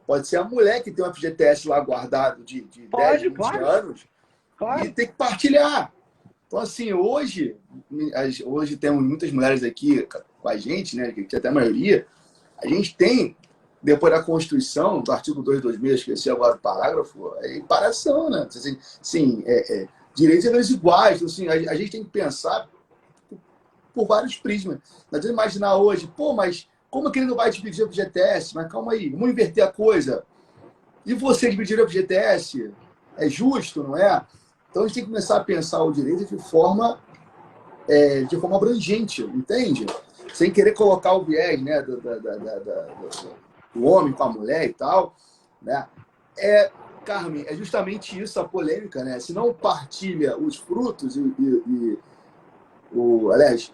Pode ser a mulher que tem um FGTS lá guardado de 10, Pode, 20 claro, anos e claro. tem que partilhar. Então, assim, hoje temos muitas mulheres aqui com a gente, né? Que até a maioria. A gente tem, depois da Constituição, do artigo 226, esqueci agora o parágrafo, é reparação, né? Assim, sim, direitos e deveres iguais. Então, assim, a gente tem que pensar por vários prismas. Não adianta imaginar hoje, pô, mas como que ele não vai dividir o FGTS? Mas calma aí, vamos inverter a coisa. E você dividir o FGTS? É justo, não é? Então a gente tem que começar a pensar o direito de forma abrangente, entende? Sem querer colocar o viés, né, do homem com a mulher e tal, né? Carmen, é justamente isso a polêmica, né? Se não partilha os frutos aliás,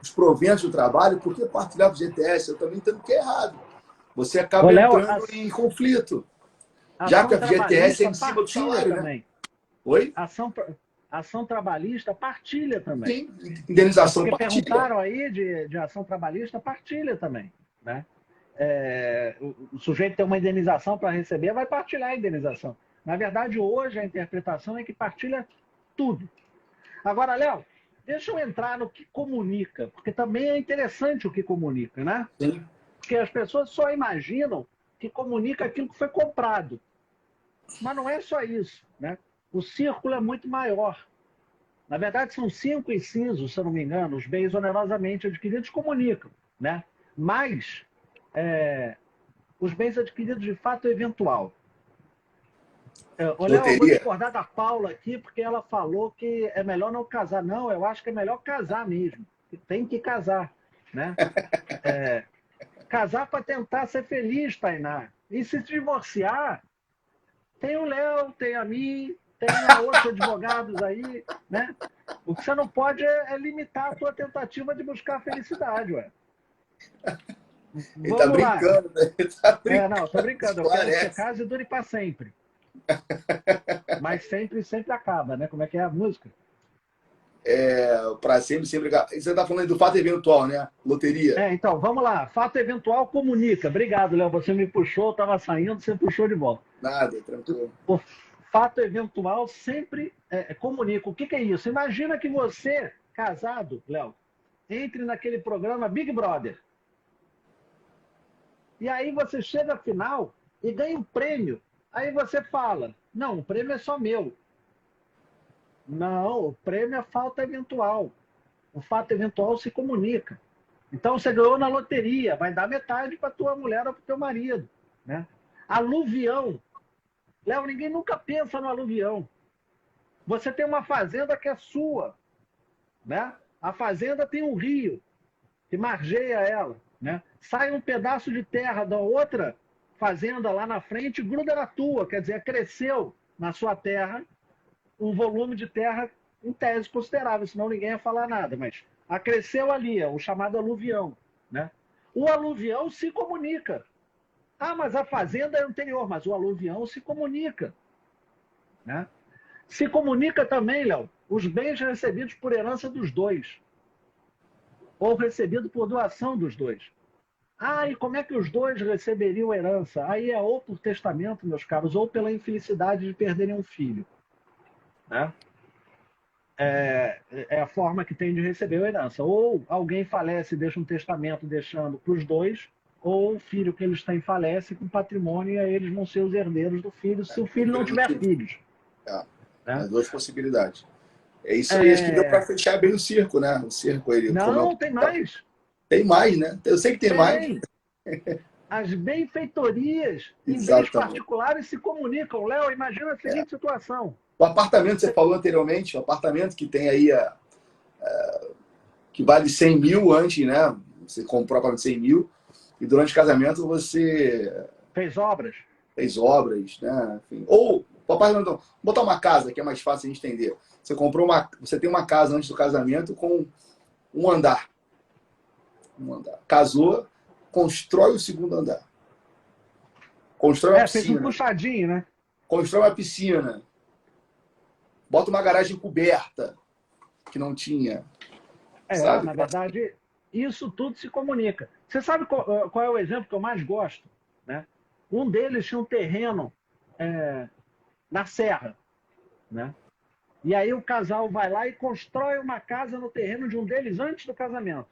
os proventos do trabalho, por que partilhar o GTS? Eu também entendo que é errado. Você Ô, acaba Léo, entrando em conflito. a Já que ação a FGTS é trabalhista em cima do partilha salário, né? também. Oi? Ação trabalhista partilha também. Sim, indenização Porque partilha. perguntaram aí de ação trabalhista, partilha também. Né? O sujeito tem uma indenização para receber, vai partilhar a indenização. Na verdade, hoje a interpretação é que partilha tudo. Agora, Léo, deixa eu entrar no que comunica, porque também é interessante o que comunica, né? Sim. Porque as pessoas só imaginam que comunica aquilo que foi comprado. Mas não é só isso, né? O círculo é muito maior. Na verdade, são 5 incisos, se eu não me engano, os bens onerosamente adquiridos comunicam, né? Mas os bens adquiridos de fato eventual. Léo, eu vou Loteria. discordar da Paula aqui, porque ela falou que é melhor não casar. Não, eu acho que é melhor casar mesmo. Tem que casar, né? Casar para tentar ser feliz, Tainá. E se divorciar, tem o Léo, tem a mim, tem a outros advogados aí, né? O que você não pode é limitar a tua tentativa de buscar a felicidade, ué. Ele tá Vamos lá. brincando, né? Ele tá brincando. Não, tô brincando. Eu quero que você Esclarece. case e dure para sempre. Mas sempre, sempre acaba, né? Como é que é a música? Para sempre, sempre. Você tá falando aí do fato eventual, né? Loteria. Então, vamos lá. Fato eventual comunica. Obrigado, Léo. Você me puxou, eu estava saindo, você puxou de volta. Nada, tranquilo. O fato eventual sempre comunica. O que é isso? Imagina que você, casado, Léo, entre naquele programa Big Brother. E aí você chega à final e ganha um prêmio. Aí você fala, não, o prêmio é só meu. Não, o prêmio é falta eventual. O fato eventual se comunica. Então você ganhou na loteria, vai dar metade para tua mulher ou para o teu marido. Né? Aluvião. Léo, ninguém nunca pensa no aluvião. Você tem uma fazenda que é sua. Né? A fazenda tem um rio. que margeia ela, né? Sai um pedaço de terra da outra fazenda lá na frente, gruda na tua, quer dizer, cresceu na sua terra um volume de terra em tese considerável, senão ninguém ia falar nada, mas acresceu ali, é o chamado aluvião, né? O aluvião se comunica. Ah, mas a fazenda é anterior, mas o aluvião se comunica, né? Se comunica também, Léo, os bens recebidos por herança dos dois, ou recebidos por doação dos dois. Ah, e como é que os dois receberiam herança? Aí é ou por testamento, meus caros, ou pela infelicidade de perderem um filho, né? É a forma que tem de receber a herança. Ou alguém falece e deixa um testamento deixando para os dois, ou o filho que eles têm falece com patrimônio e aí eles vão ser os herdeiros do filho, se o filho não tiver filhos. As duas possibilidades. É isso aí, acho que deu para fechar bem o circo, né? O circo ele. Não, tem mais. Tem mais, né? Eu sei que tem mais. As benfeitorias em bens particulares se comunicam. Léo, imagina a seguinte situação. O apartamento, você falou anteriormente, o apartamento que tem aí, que vale 100 mil antes, né? Você comprou o apartamento de 100 mil e durante o casamento você... Fez obras, né? Enfim. Ou, o apartamento, vou botar uma casa, que é mais fácil de entender. Você tem uma casa antes do casamento com um andar. Casou, constrói o segundo andar. Constrói uma piscina. Fez um puxadinho, né? Constrói uma piscina. Bota uma garagem coberta, que não tinha. Sabe? Na verdade, isso tudo se comunica. Você sabe qual é o exemplo que eu mais gosto? Né? Um deles tinha um terreno na serra, né? E aí o casal vai lá e constrói uma casa no terreno de um deles antes do casamento.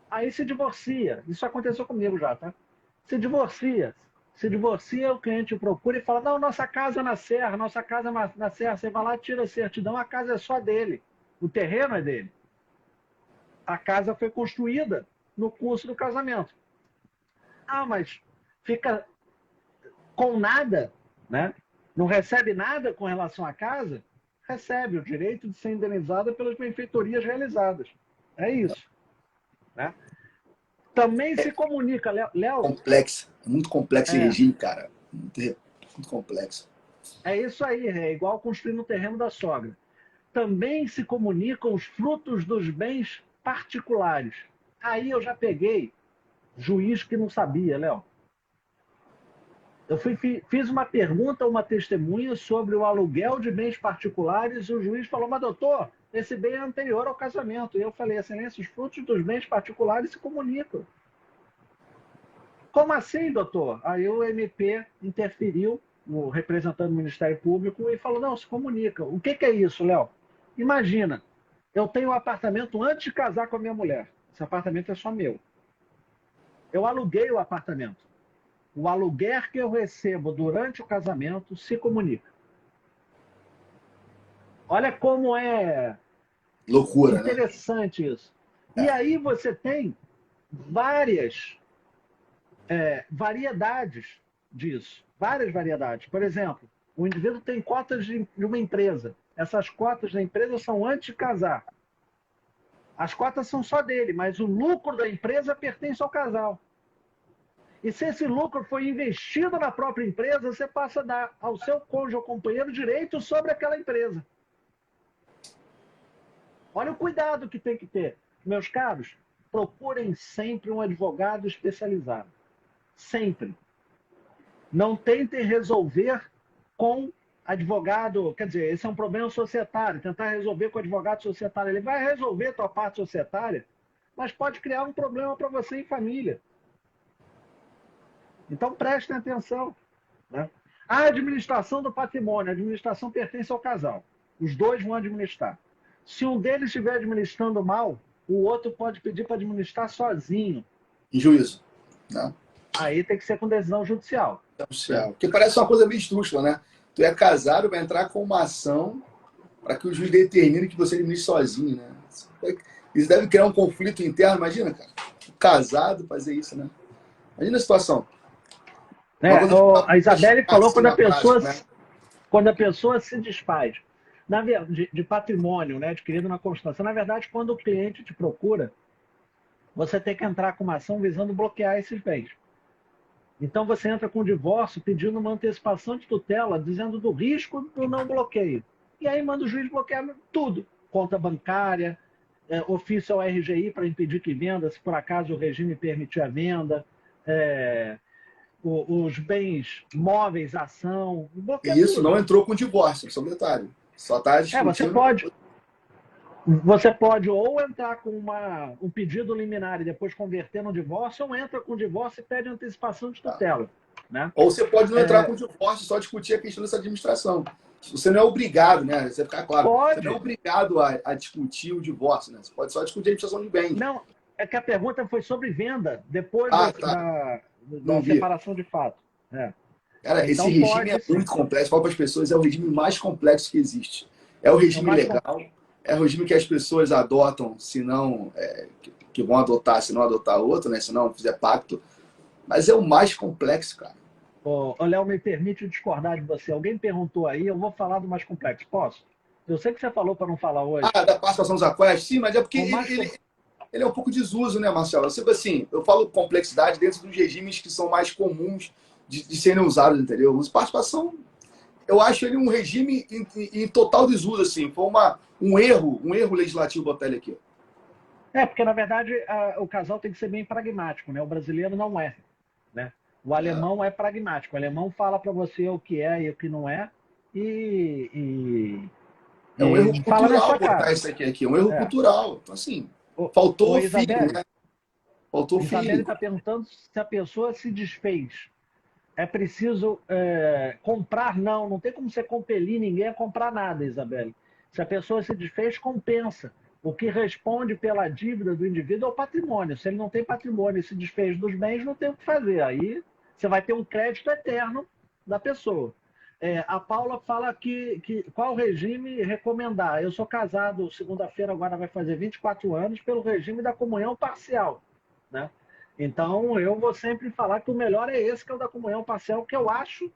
Aí se divorcia. Isso aconteceu comigo já, tá? Se divorcia, o cliente procura e fala, não, nossa casa na serra, Você vai lá, tira a certidão, a casa é só dele. O terreno é dele. A casa foi construída no curso do casamento. Ah, mas fica com nada, né? Não recebe nada com relação à casa? Recebe o direito de ser indenizada pelas benfeitorias realizadas. É isso. Né? Também se comunica, Léo. Complexo, muito complexo de regime, cara. Muito complexo. É isso aí, é igual construir no terreno da sogra. Também se comunicam os frutos dos bens particulares. Aí eu já peguei juiz que não sabia, Léo. Eu fiz uma pergunta a uma testemunha sobre o aluguel de bens particulares e o juiz falou, mas doutor, esse bem é anterior ao casamento. E eu falei, excelência, os frutos dos bens particulares se comunicam. Como assim, doutor? Aí o MP interferiu, o representante do Ministério Público, e falou, não, se comunica. O que é isso, Léo? Imagina, eu tenho um apartamento antes de casar com a minha mulher. Esse apartamento é só meu. Eu aluguei o apartamento. O aluguer que eu recebo durante o casamento se comunica. Olha como é loucura, interessante, né? Isso. E aí você tem várias variedades disso. Várias variedades. Por exemplo, o indivíduo tem cotas de uma empresa. Essas cotas da empresa são antes de casar. As cotas são só dele, mas o lucro da empresa pertence ao casal. E se esse lucro foi investido na própria empresa, você passa a dar ao seu cônjuge ou companheiro direito sobre aquela empresa. Olha o cuidado que tem que ter. Meus caros, procurem sempre um advogado especializado. Sempre. Não tentem resolver com advogado, quer dizer, esse é um problema societário, tentar resolver com advogado societário. Ele vai resolver a tua parte societária, mas pode criar um problema para você em família. Então prestem atenção. Né? A administração do patrimônio, a administração pertence ao casal. Os dois vão administrar. Se um deles estiver administrando mal, o outro pode pedir para administrar sozinho. Em juízo. Né? Aí tem que ser com decisão judicial. Porque parece uma coisa meio estrúxula, né? Tu é casado, vai entrar com uma ação para que o juiz determine que você administre sozinho, né? Isso deve criar um conflito interno, imagina, cara. Casado fazer isso, né? Imagina a situação. A Isabelle falou quando a pessoa se desfaz de patrimônio, né, adquirido na constância. Na verdade, quando o cliente te procura, você tem que entrar com uma ação visando bloquear esses bens. Então você entra com o divórcio pedindo uma antecipação de tutela, dizendo do risco do não bloqueio. E aí manda o juiz bloquear tudo. Conta bancária, ofício ao RGI para impedir que venda, se por acaso o regime permitir a venda, é, os bens móveis, ação, bloqueia E isso tudo. não entrou com divórcio, só um detalhe. Só está Você discutindo. pode. Você pode ou entrar com um pedido liminar e depois converter no divórcio, ou entra com divórcio e pede antecipação de Tá. tutela. Né? Ou você pode não entrar com divórcio, só discutir a questão dessa administração. Você não é obrigado, né? Você ficar claro. Você não é Pode. obrigado a discutir o divórcio, né? Você pode só discutir a administração de bens. Não, é que a pergunta foi sobre venda, depois Tá. da separação de fato. Cara, Então, esse regime é muito complexo. Falo para as pessoas, é o regime mais complexo que existe. É o regime legal, é o regime que as pessoas adotam, se não, que vão adotar, se não adotar outro, né? Se não fizer pacto. Mas é o mais complexo, cara. Léo, me permite discordar de você. Alguém perguntou aí, eu vou falar do mais complexo. Posso? Eu sei que você falou para não falar hoje. Da participação dos Aquests? Sim, mas é porque ele é um pouco desuso, né, Marcelo? Sempre assim, eu falo complexidade dentro dos regimes que são mais comuns de serem usados, entendeu? A participação, eu acho ele um regime em total desuso, assim. Foi um erro legislativo botar ele aqui. Porque na verdade o casal tem que ser bem pragmático, né? O brasileiro não é, né? O alemão é pragmático. O alemão fala para você o que é e o que não é é um erro fala na sua cultural botar cara. isso aqui. É um erro cultural. Então, assim, faltou o feeling, né? Faltou o feeling. Isabelle está perguntando se a pessoa se desfez. É preciso comprar? Não tem como você compelir ninguém a comprar nada, Isabelle. Se a pessoa se desfez, compensa. O que responde pela dívida do indivíduo é o patrimônio. Se ele não tem patrimônio e se desfez dos bens, não tem o que fazer. Aí você vai ter um crédito eterno da pessoa. A Paula fala que qual regime recomendar. Eu sou casado, segunda-feira agora vai fazer 24 anos, pelo regime da comunhão parcial. Né? Então, eu vou sempre falar que o melhor é esse, que é o da comunhão parcial, que eu acho,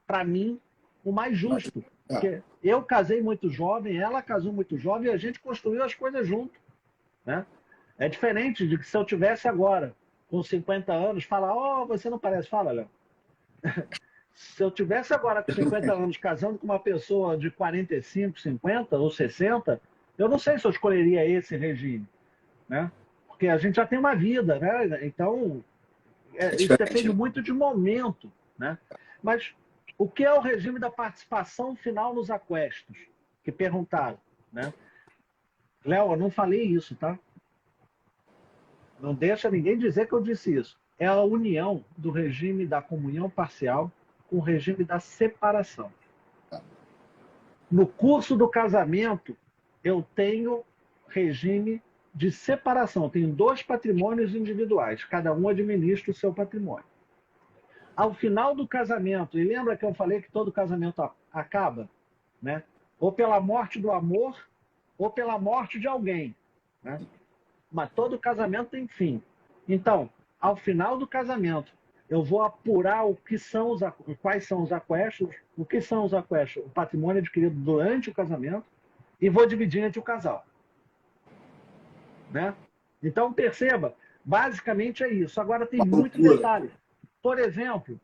para mim, o mais justo. Porque eu casei muito jovem, ela casou muito jovem e a gente construiu as coisas junto. Né? É diferente de que se eu tivesse agora, com 50 anos, falar, você não parece. Fala, Léo. Se eu tivesse agora com 50 anos casando com uma pessoa de 45, 50 ou 60, eu não sei se eu escolheria esse regime. Né? Porque a gente já tem uma vida, né? Então, isso depende muito de momento, né? Mas o que é o regime da participação final nos aquestos? Que perguntaram, né? Léo, eu não falei isso, tá? Não deixa ninguém dizer que eu disse isso. É a união do regime da comunhão parcial com o regime da separação. No curso do casamento, eu tenho regime de separação. Eu tenho 2 patrimônios individuais, cada um administra o seu patrimônio. Ao final do casamento, e lembra que eu falei que todo casamento acaba? Né? Ou pela morte do amor, ou pela morte de alguém. Né? Mas todo casamento tem fim. Então, ao final do casamento, eu vou apurar quais são os aquestos, o que são os aquestos, o patrimônio adquirido durante o casamento, e vou dividir entre o casal. Né? Então, perceba, basicamente é isso. Agora tem muito detalhe. Por exemplo,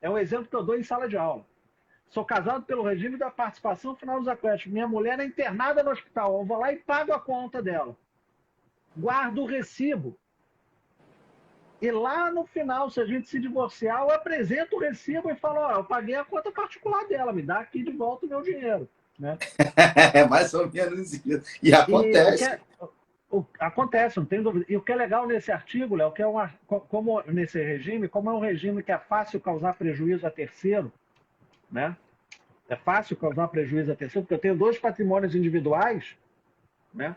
é um exemplo que eu dou em sala de aula. Sou casado pelo regime da participação final dos aquestos. Minha mulher é internada no hospital. Eu vou lá e pago a conta dela. Guardo o recibo. E lá no final, se a gente se divorciar, eu apresento o recibo e falo, eu paguei a conta particular dela, me dá aqui de volta o meu dinheiro. Né? É mais ou menos isso. E acontece. Acontece, não tem dúvida. E o que é legal nesse artigo, Léo, que como nesse regime, como é um regime que é fácil causar prejuízo a terceiro, né? É fácil causar prejuízo a terceiro, porque eu tenho 2 patrimônios individuais, né?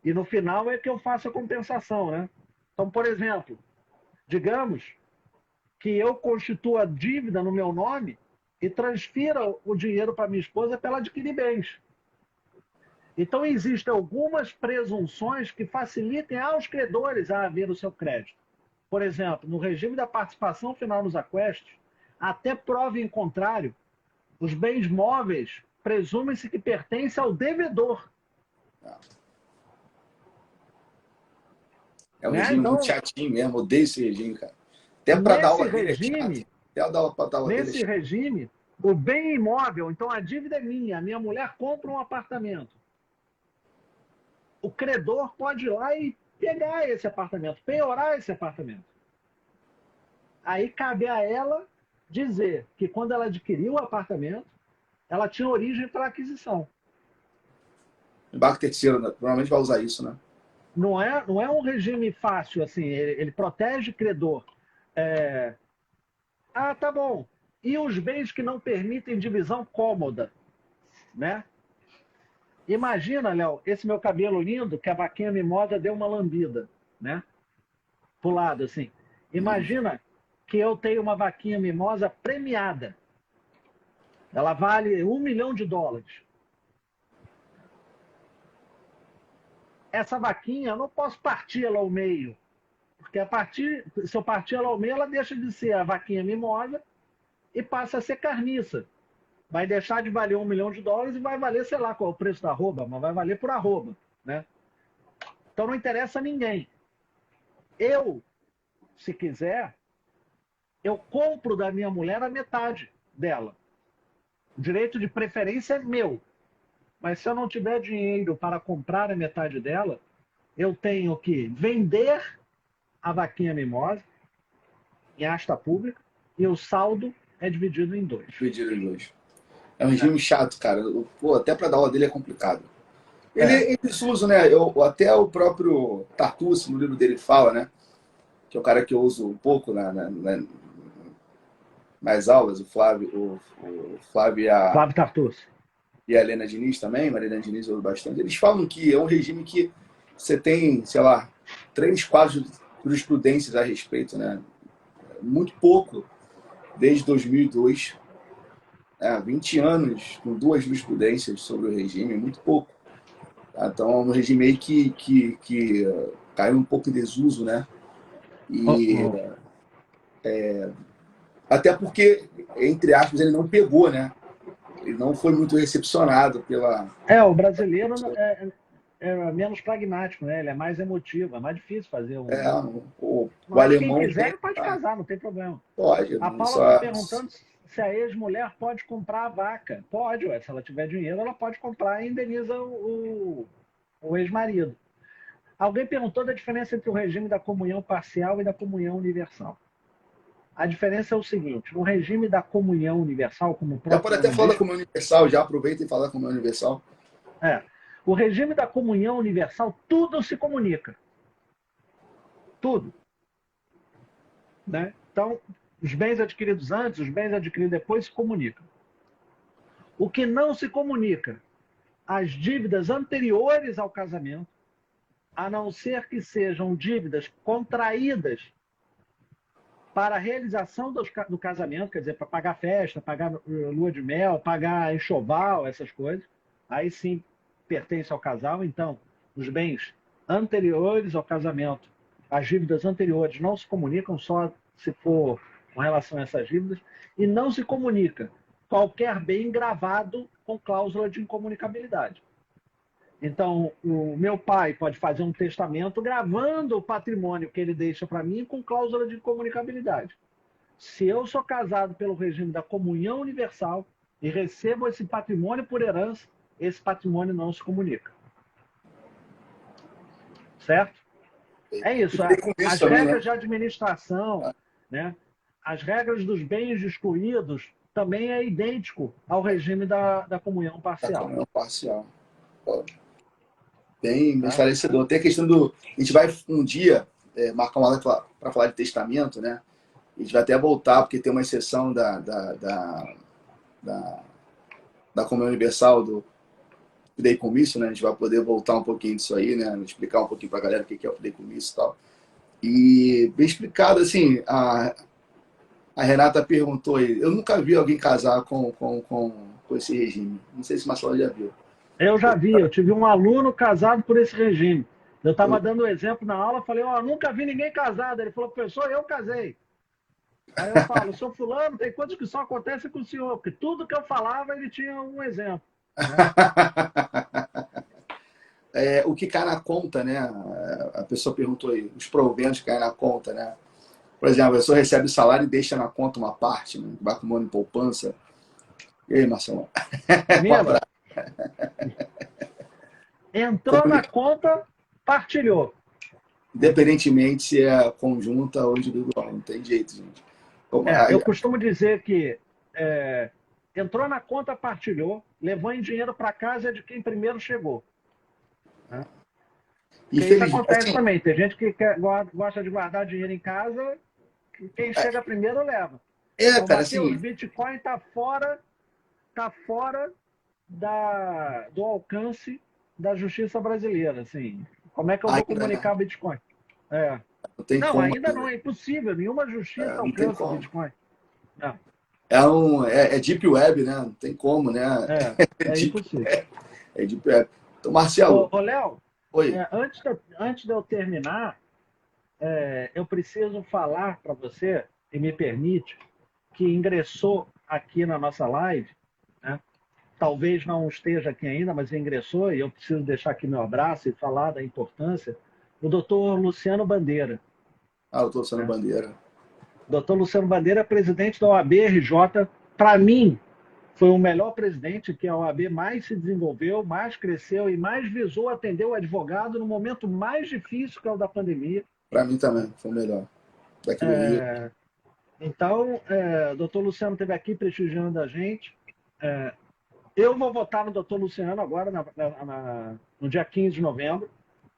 E no final é que eu faço a compensação, né? Então, por exemplo, digamos que eu constitua a dívida no meu nome e transfira o dinheiro para minha esposa para ela adquirir bens. Então, existem algumas presunções que facilitem aos credores a haver o seu crédito. Por exemplo, no regime da participação final nos aquestos, até prova em contrário, os bens móveis presumem-se que pertencem ao devedor. É um né? regime muito Então, chatinho mesmo, odeio esse regime, cara. Até para dar nesse aula dele é chato. regime, Até dar aula dele é nesse chato. regime, o bem imóvel, então a dívida é minha, a minha mulher compra um apartamento. O credor pode ir lá e pegar esse apartamento, penhorar esse apartamento. Aí cabe a ela dizer que quando ela adquiriu o apartamento, ela tinha origem para aquisição. Embarque terceiro, né? Provavelmente vai usar isso, né? Não é um regime fácil, assim, ele protege o credor. É, ah, tá bom. E os bens que não permitem divisão cômoda, né? Imagina, Léo, esse meu cabelo lindo que a vaquinha mimosa deu uma lambida, né? Pro lado, assim. Uhum. Imagina que eu tenho uma vaquinha mimosa premiada. Ela vale US$ 1 milhão. Essa vaquinha, eu não posso partir ela ao meio. Porque se eu partir ela ao meio, ela deixa de ser a vaquinha mimosa e passa a ser carniça. Vai deixar de valer US$ 1 milhão e vai valer, sei lá qual é o preço da arroba, mas vai valer por arroba, né? Então não interessa a ninguém. Eu, se quiser, eu compro da minha mulher a metade dela. O direito de preferência é meu. Mas se eu não tiver dinheiro para comprar a metade dela, eu tenho que vender a vaquinha mimosa em asta pública e o saldo é dividido em dois. Dividido em dois. É um regime chato, cara. Pô, até para dar aula dele é complicado. Ele É, é em desuso, né? Até o próprio Tartucci, no livro dele, fala, né? Que é o cara que eu uso um pouco nas aulas, o Flávio Flávio Tartucci. e a Helena Diniz também, Maria Helena Diniz eu uso bastante. Eles falam que é um regime que você tem, sei lá, 3 quadros de jurisprudências a respeito, né? Muito pouco, desde 2002. 20 anos com 2 jurisprudências sobre o regime, muito pouco. Tá? Então é um regime aí que caiu um pouco em desuso, né? Oh, E oh. até porque, entre aspas, ele não pegou, né? Ele não foi muito recepcionado pela. O brasileiro é menos pragmático, né? Ele é mais emotivo, é mais difícil fazer É, um. o Mas quem alemão tem. quiser pode casar, não tem problema. Pode, A Paula está só. perguntando se a ex-mulher pode comprar a vaca. Pode, ué. Se ela tiver dinheiro, ela pode comprar e indeniza o ex-marido. Alguém perguntou da diferença entre o regime da comunhão parcial e da comunhão universal. A diferença é o seguinte: no regime da comunhão universal, como o Já próprio pode até nome falar da diz, comunhão universal, já aproveita e fala da comunhão universal. é, o regime da comunhão universal, tudo se comunica. Tudo. Né? Então, os bens adquiridos antes, os bens adquiridos depois se comunicam. O que não se comunica, as dívidas anteriores ao casamento, a não ser que sejam dívidas contraídas para a realização do casamento, quer dizer, para pagar festa, pagar lua de mel, pagar enxoval, essas coisas, aí sim pertence ao casal. Então, os bens anteriores ao casamento, as dívidas anteriores não se comunicam, só se for com relação a essas dívidas, e não se comunica qualquer bem gravado com cláusula de incomunicabilidade. Então, o meu pai pode fazer um testamento gravando o patrimônio que ele deixa para mim com cláusula de incomunicabilidade. Se eu sou casado pelo regime da comunhão universal e recebo esse patrimônio por herança, esse patrimônio não se comunica. Certo? É E isso. com isso As também, né? regras de administração, né? As regras dos bens excluídos também é idêntico ao regime da comunhão Da parcial. comunhão parcial. Bem Tá? esclarecedor. Tem a questão do. A gente vai um dia marcar uma aula para falar de testamento, né? A gente vai até voltar, porque tem uma exceção da, da Comunhão Universal do fideicomisso, né? A gente vai poder voltar um pouquinho disso aí, né? Explicar um pouquinho para a galera o que é o fideicomisso e tal. E bem explicado, assim, a Renata perguntou aí, eu nunca vi alguém casar com esse regime. Não sei se o Marcelo já viu. Eu já vi, eu tive um aluno casado por esse regime. Eu estava Eu, dando um exemplo na aula, falei, ó, nunca vi ninguém casado. Ele falou, professor, eu casei. Aí eu falo, sou fulano, tem coisas que só acontecem com o senhor, porque tudo que eu falava, ele tinha um exemplo. Né? o que cai na conta, né? A pessoa perguntou aí, os proventos caem na conta, né? Por exemplo, a pessoa recebe o salário e deixa na conta uma parte, né? Vai acumulando em poupança. E aí, Marcelo? Um Nino, abraço. entrou na conta, partilhou. Independentemente se é conjunta ou individual, não tem jeito, gente. Eu costumo dizer que entrou na conta, partilhou, levou em dinheiro para casa é de quem primeiro chegou. Né? Porque isso acontece assim, também. Tem gente que gosta de guardar dinheiro em casa, quem chega primeiro leva. Então, cara, Matheus, assim, Bitcoin está fora do alcance da justiça brasileira. Assim. Como é que eu vou ainda, né? comunicar Bitcoin? Não tem Não, como ainda não, é impossível. Nenhuma justiça não tem alcança o como. Bitcoin. Não. É Deep Web, né? Não tem como, né? É Deep impossível. Web. É Deep Web. Então, Marcelo, Ô Léo, oi. antes de eu terminar, eu preciso falar para você, e me permite, que ingressou aqui na nossa live, né? Talvez não esteja aqui ainda, mas ingressou, e eu preciso deixar aqui meu abraço e falar da importância, o doutor Luciano Bandeira. Eu estou sendo Né? bandeira. O doutor Luciano Bandeira é presidente da OAB-RJ. Para mim, foi o melhor presidente que a OAB mais se desenvolveu, mais cresceu e mais visou atender o advogado no momento mais difícil, que é o da pandemia. Para mim também, foi o melhor. Daqui do Rio. Então, o doutor Luciano esteve aqui prestigiando a gente. Eu vou votar no doutor Luciano agora, no dia 15 de novembro.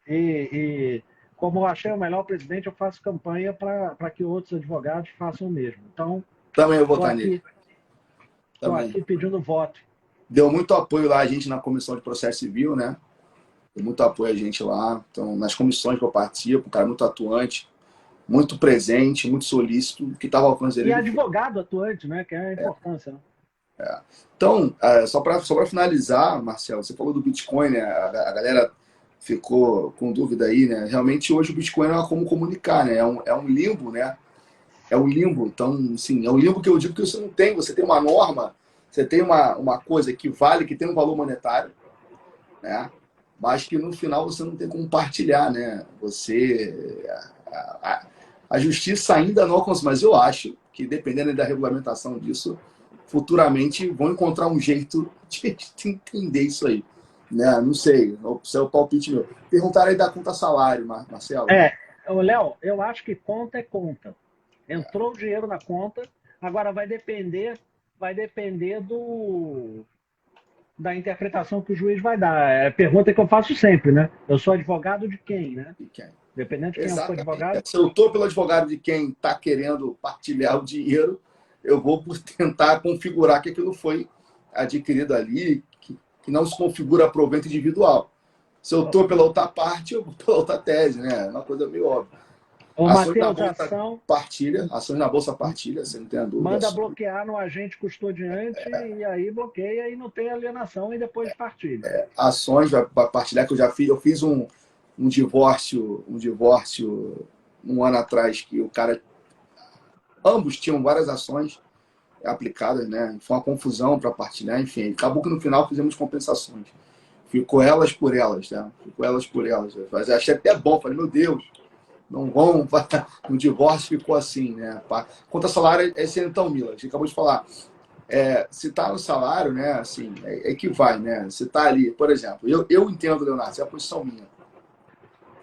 E como eu achei o melhor presidente, eu faço campanha para que outros advogados façam o mesmo. Então, Também eu vou estou votar nele. aqui pedindo voto. Deu muito apoio lá a gente na Comissão de Processo Civil, né? Deu muito apoio a gente lá. Então, nas comissões que eu participo, um cara muito atuante, muito presente, muito solícito, que estava ao alcance dele. E advogado atuante, né? Que é a importância. Né? Então, só para finalizar, Marcelo, você falou do Bitcoin, né? A galera ficou com dúvida aí, né? Realmente hoje o Bitcoin não é como comunicar, né? É um limbo, né? É um limbo. Então, sim, é um limbo que eu digo que você não tem. Você tem uma norma, você tem uma coisa que vale, que tem um valor monetário, né? Mas que no final você não tem como partilhar, né? A justiça ainda não alcançou, mas eu acho que dependendo da regulamentação disso, futuramente vão encontrar um jeito de entender isso aí. Né? Não sei, é o palpite meu. Perguntaram aí da conta salário, Marcelo. Léo, eu acho que conta é conta. Entrou o dinheiro na conta, agora vai depender da interpretação que o juiz vai dar. É a pergunta que eu faço sempre, né? Eu sou advogado de quem, né? De quem? Dependendo de quem eu for Exatamente. advogado. Se eu estou pelo advogado de quem está querendo partilhar o dinheiro, eu vou tentar configurar que aquilo foi adquirido ali, que não se configura provento individual. Se eu estou pela outra parte, eu vou pela outra tese, né? É uma coisa meio óbvia. Ações na Bolsa partilha, ações na Bolsa partilha, você não tem a dúvida. Manda bloquear no agente custodiante e aí bloqueia e não tem alienação e depois partilha. Ações vai partilhar, que eu fiz um divórcio um ano atrás, que o cara, ambos tinham várias ações aplicadas, né? Foi uma confusão para partilhar, enfim, acabou que no final fizemos compensações. Ficou elas por elas, né? Ficou elas por elas. Mas achei até bom, falei, meu Deus, não vão. No divórcio ficou assim, né? Conta salário é esse então, Mila, a gente acabou de falar. Se está no salário, né? Assim, que vai, né? Se está ali, por exemplo, eu entendo, Leonardo, essa é a posição minha.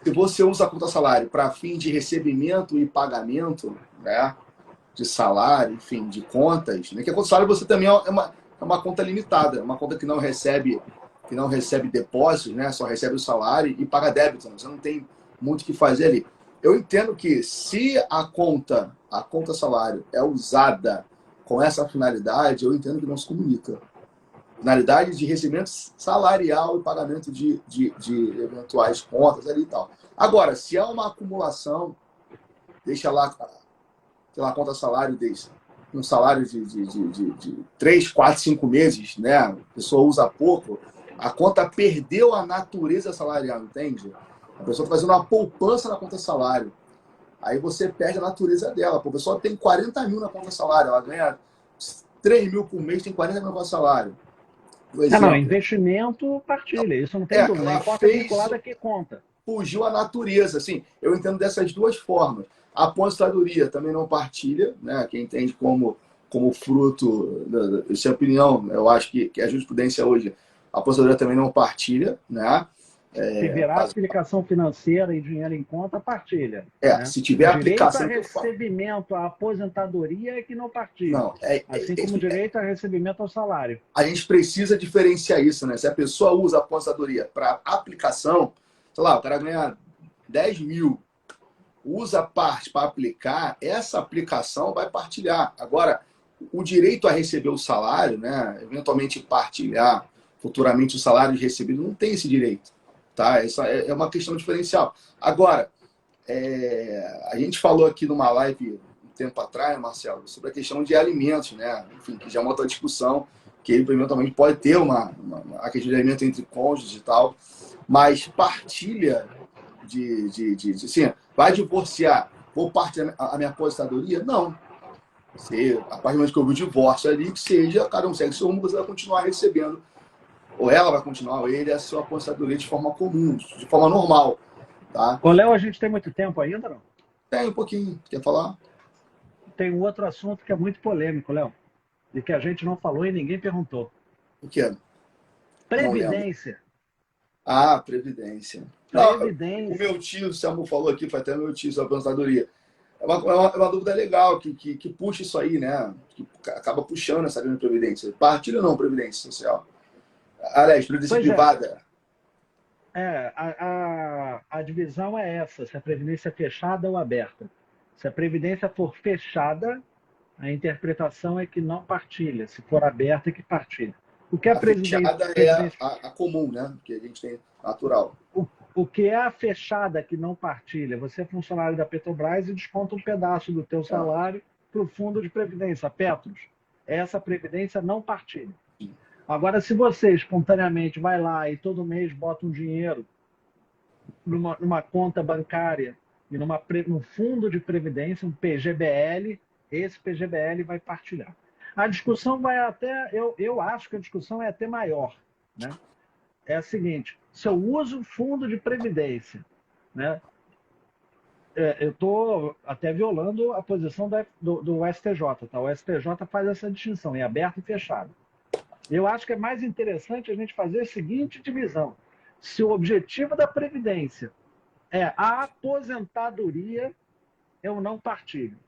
Se você usa a conta salário para fim de recebimento e pagamento, né? De salário, enfim, de contas, né? Que a conta salário você também é uma conta limitada, é uma conta que não recebe depósitos, né? Só recebe o salário e paga débito, né? Você não tem muito o que fazer ali. Eu entendo que se a conta salário é usada com essa finalidade, eu entendo que não se comunica. Finalidade de recebimento salarial e pagamento de eventuais contas ali e tal. Agora, se é uma acumulação, deixa lá, sei lá, conta salário desse, um salário de 3, 4, 5 meses, né? A pessoa usa pouco, a conta perdeu a natureza salarial, entende? A pessoa está fazendo uma poupança na conta salário. Aí você perde a natureza dela. A pessoa tem 40 mil na conta salário, ela ganha 3 mil por mês, tem 40 mil na conta salário. Não, investimento partilha, isso não tem dúvida. Não importa vinculado a que conta. fugiu à natureza. Assim, eu entendo dessas duas formas. A aposentadoria também não partilha, né? Quem entende como fruto, essa é a opinião, eu acho que a jurisprudência hoje, a aposentadoria também não partilha, né? Se virar aplicação financeira e dinheiro em conta, partilha. Né? Se tiver O direito a aplicação que eu falo. recebimento, a aposentadoria é que não partilha. Não, Assim como o direito a recebimento ao salário. a gente precisa diferenciar isso, né? Se a pessoa usa a aposentadoria para aplicação, sei lá, o cara ganha 10 mil, usa parte para aplicar, essa aplicação vai partilhar. Agora, o direito a receber o salário, né? Eventualmente partilhar futuramente o salário recebido, não tem esse direito. Tá? Essa é uma questão diferencial. Agora, a gente falou aqui numa live um tempo atrás, Marcelo, sobre a questão de alimentos, né? Enfim, que já é uma outra discussão, que eventualmente pode ter a questão de alimento entre cônjuges e tal, mas partilha assim, vai divorciar, vou partir a minha aposentadoria? Não. A partir do momento que houve o divórcio ali, que seja, cada um segue seu rumo, você vai continuar recebendo, ou ela vai continuar, ou ele, a sua aposentadoria de forma comum, de forma normal. Tá? Ô, Léo, a gente tem muito tempo ainda, não? Tem um pouquinho. Quer falar? Tem um outro assunto que é muito polêmico, Léo, e que a gente não falou e ninguém perguntou. O que é? Previdência. Previdência. Previdência. Não, o meu tio, o Samu falou aqui, foi até meu tio, sobre a aposentadoria. É uma dúvida legal, que puxa isso aí, né? Que acaba puxando essa grande previdência. Partilha ou não previdência social? Aliás, previdência privada. A divisão é essa, se a previdência é fechada ou aberta. Se a previdência for fechada, a interpretação é que não partilha. Se for aberta, é que partilha. O que a fechada é a comum, né? Que a gente tem natural. O que é a fechada que não partilha? Você é funcionário da Petrobras e desconta um pedaço do teu salário para o fundo de previdência, Petros. Essa previdência não partilha. Agora, se você espontaneamente vai lá e todo mês bota um dinheiro numa conta bancária e num fundo de previdência, um PGBL, esse PGBL vai partilhar. A discussão vai até, eu acho que a discussão é até maior, né? É a seguinte, se eu uso fundo de previdência, né, eu estou até violando a posição do STJ. Tá? O STJ faz essa distinção em aberto e fechado. Eu acho que é mais interessante a gente fazer a seguinte divisão. Se o objetivo da Previdência é a aposentadoria, eu não partilho.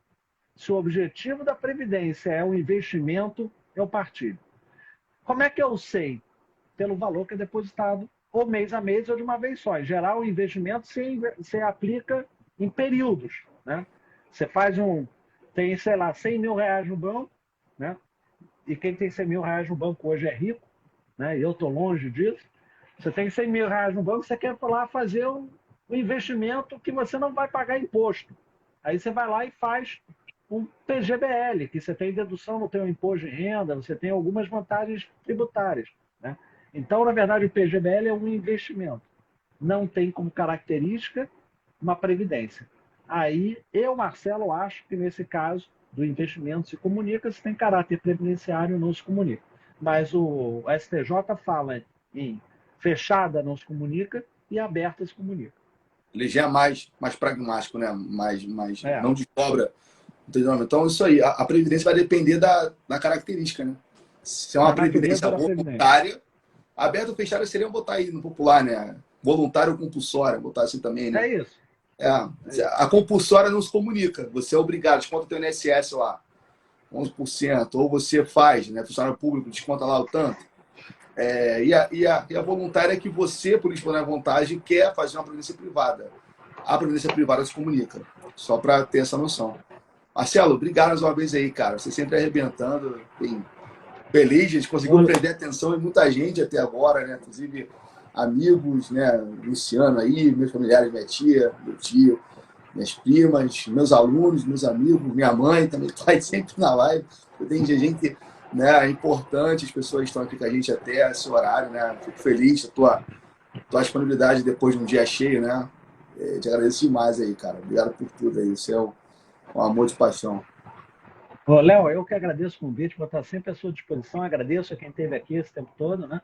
Se o objetivo da Previdência é o investimento, eu partilho. Como é que eu sei? Pelo valor que é depositado, ou mês a mês, ou de uma vez só. Em geral, o investimento se aplica em períodos. Né? Você tem, sei lá, 100 mil reais no banco, né? E quem tem 100 mil reais no banco hoje é rico, né? E eu estou longe disso. Você tem 100 mil reais no banco, você quer lá fazer um investimento que você não vai pagar imposto. Aí você vai lá e faz um PGBL, que você tem dedução no teu imposto de renda, você tem algumas vantagens tributárias. Né? Então, na verdade, o PGBL é um investimento. Não tem como característica uma previdência. Aí, eu, Marcelo, acho que nesse caso do investimento se comunica, se tem caráter previdenciário, não se comunica. Mas o STJ fala em fechada não se comunica e aberta se comunica. Ele já é mais pragmático, né? Mais não de cobra. Entendeu? Então, isso aí. A previdência vai depender da característica, né? Se é uma previdência voluntária, aberta ou fechada seria botar aí no popular, né? Voluntário ou compulsória, botar assim também, né? É isso. A compulsória não se comunica. Você é obrigado, desconta o teu INSS lá, 11%, ou você faz, né? Funcionário público, desconta lá o tanto. E a voluntária é que você, por dispor à vontade, quer fazer uma previdência privada. A previdência privada se comunica, só para ter essa noção. Marcelo, obrigado mais uma vez aí, cara. Você sempre arrebentando. Feliz, a gente conseguiu prender atenção em muita gente até agora, né? Inclusive amigos, né? Luciano aí, meus familiares, minha tia, meu tio, minhas primas, meus alunos, meus amigos, minha mãe também está sempre na live. Tem gente, né? É importante, as pessoas estão aqui com a gente até esse horário, né? Fico feliz da tua disponibilidade depois de um dia cheio, né? Te agradeço demais aí, cara. Obrigado por tudo aí. Você é um amor de paixão. Ô, Léo, eu que agradeço o convite, vou estar sempre à sua disposição. Agradeço a quem esteve aqui esse tempo todo, né?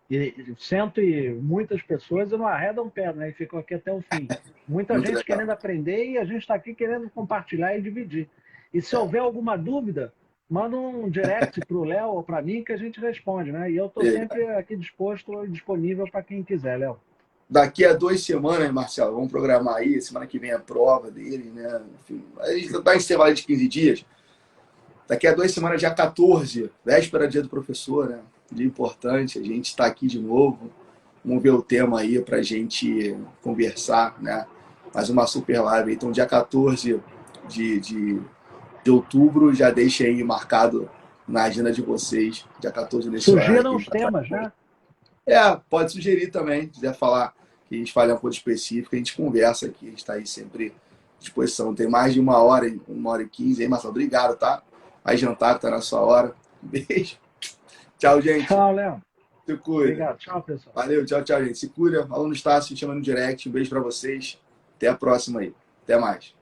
E cento e muitas pessoas e não arredam um pé, né? E ficam aqui até o fim. Muita Muito gente legal. querendo aprender e a gente está aqui querendo compartilhar e dividir. E se É, houver alguma dúvida, manda um direct para o Léo ou para mim que a gente responde, né? E eu estou legal. sempre aqui disposto e disponível para quem quiser, Léo. Daqui a 2 semanas, Marcelo, vamos programar aí, semana que vem a prova dele, né? Enfim, a gente está em intervalo de 15 dias. Daqui a 2 semanas, dia 14, véspera dia do professor, né? Dia importante, a gente está aqui de novo. Vamos ver o tema aí para a gente conversar, né? Mais uma super live. Então, dia 14 de, de, de outubro, já deixa aí marcado na agenda de vocês, dia 14 nesse horário que Sugiram a os gente está temas, fazendo. né? Pode sugerir também, se quiser falar que a gente fale uma coisa específica, a gente conversa aqui, a gente está aí sempre à disposição. Tem mais de 1 hora, 1 hora e 15 aí, Marcelo. Obrigado, tá? Vai jantar, tá na sua hora. Beijo. Tchau, gente. Tchau, Léo. Se cuida. Obrigado. Tchau, pessoal. Valeu, tchau, tchau, gente. Se cuida. Aluno Estácio, te chama no direct. Um beijo para vocês. Até a próxima aí. Até mais.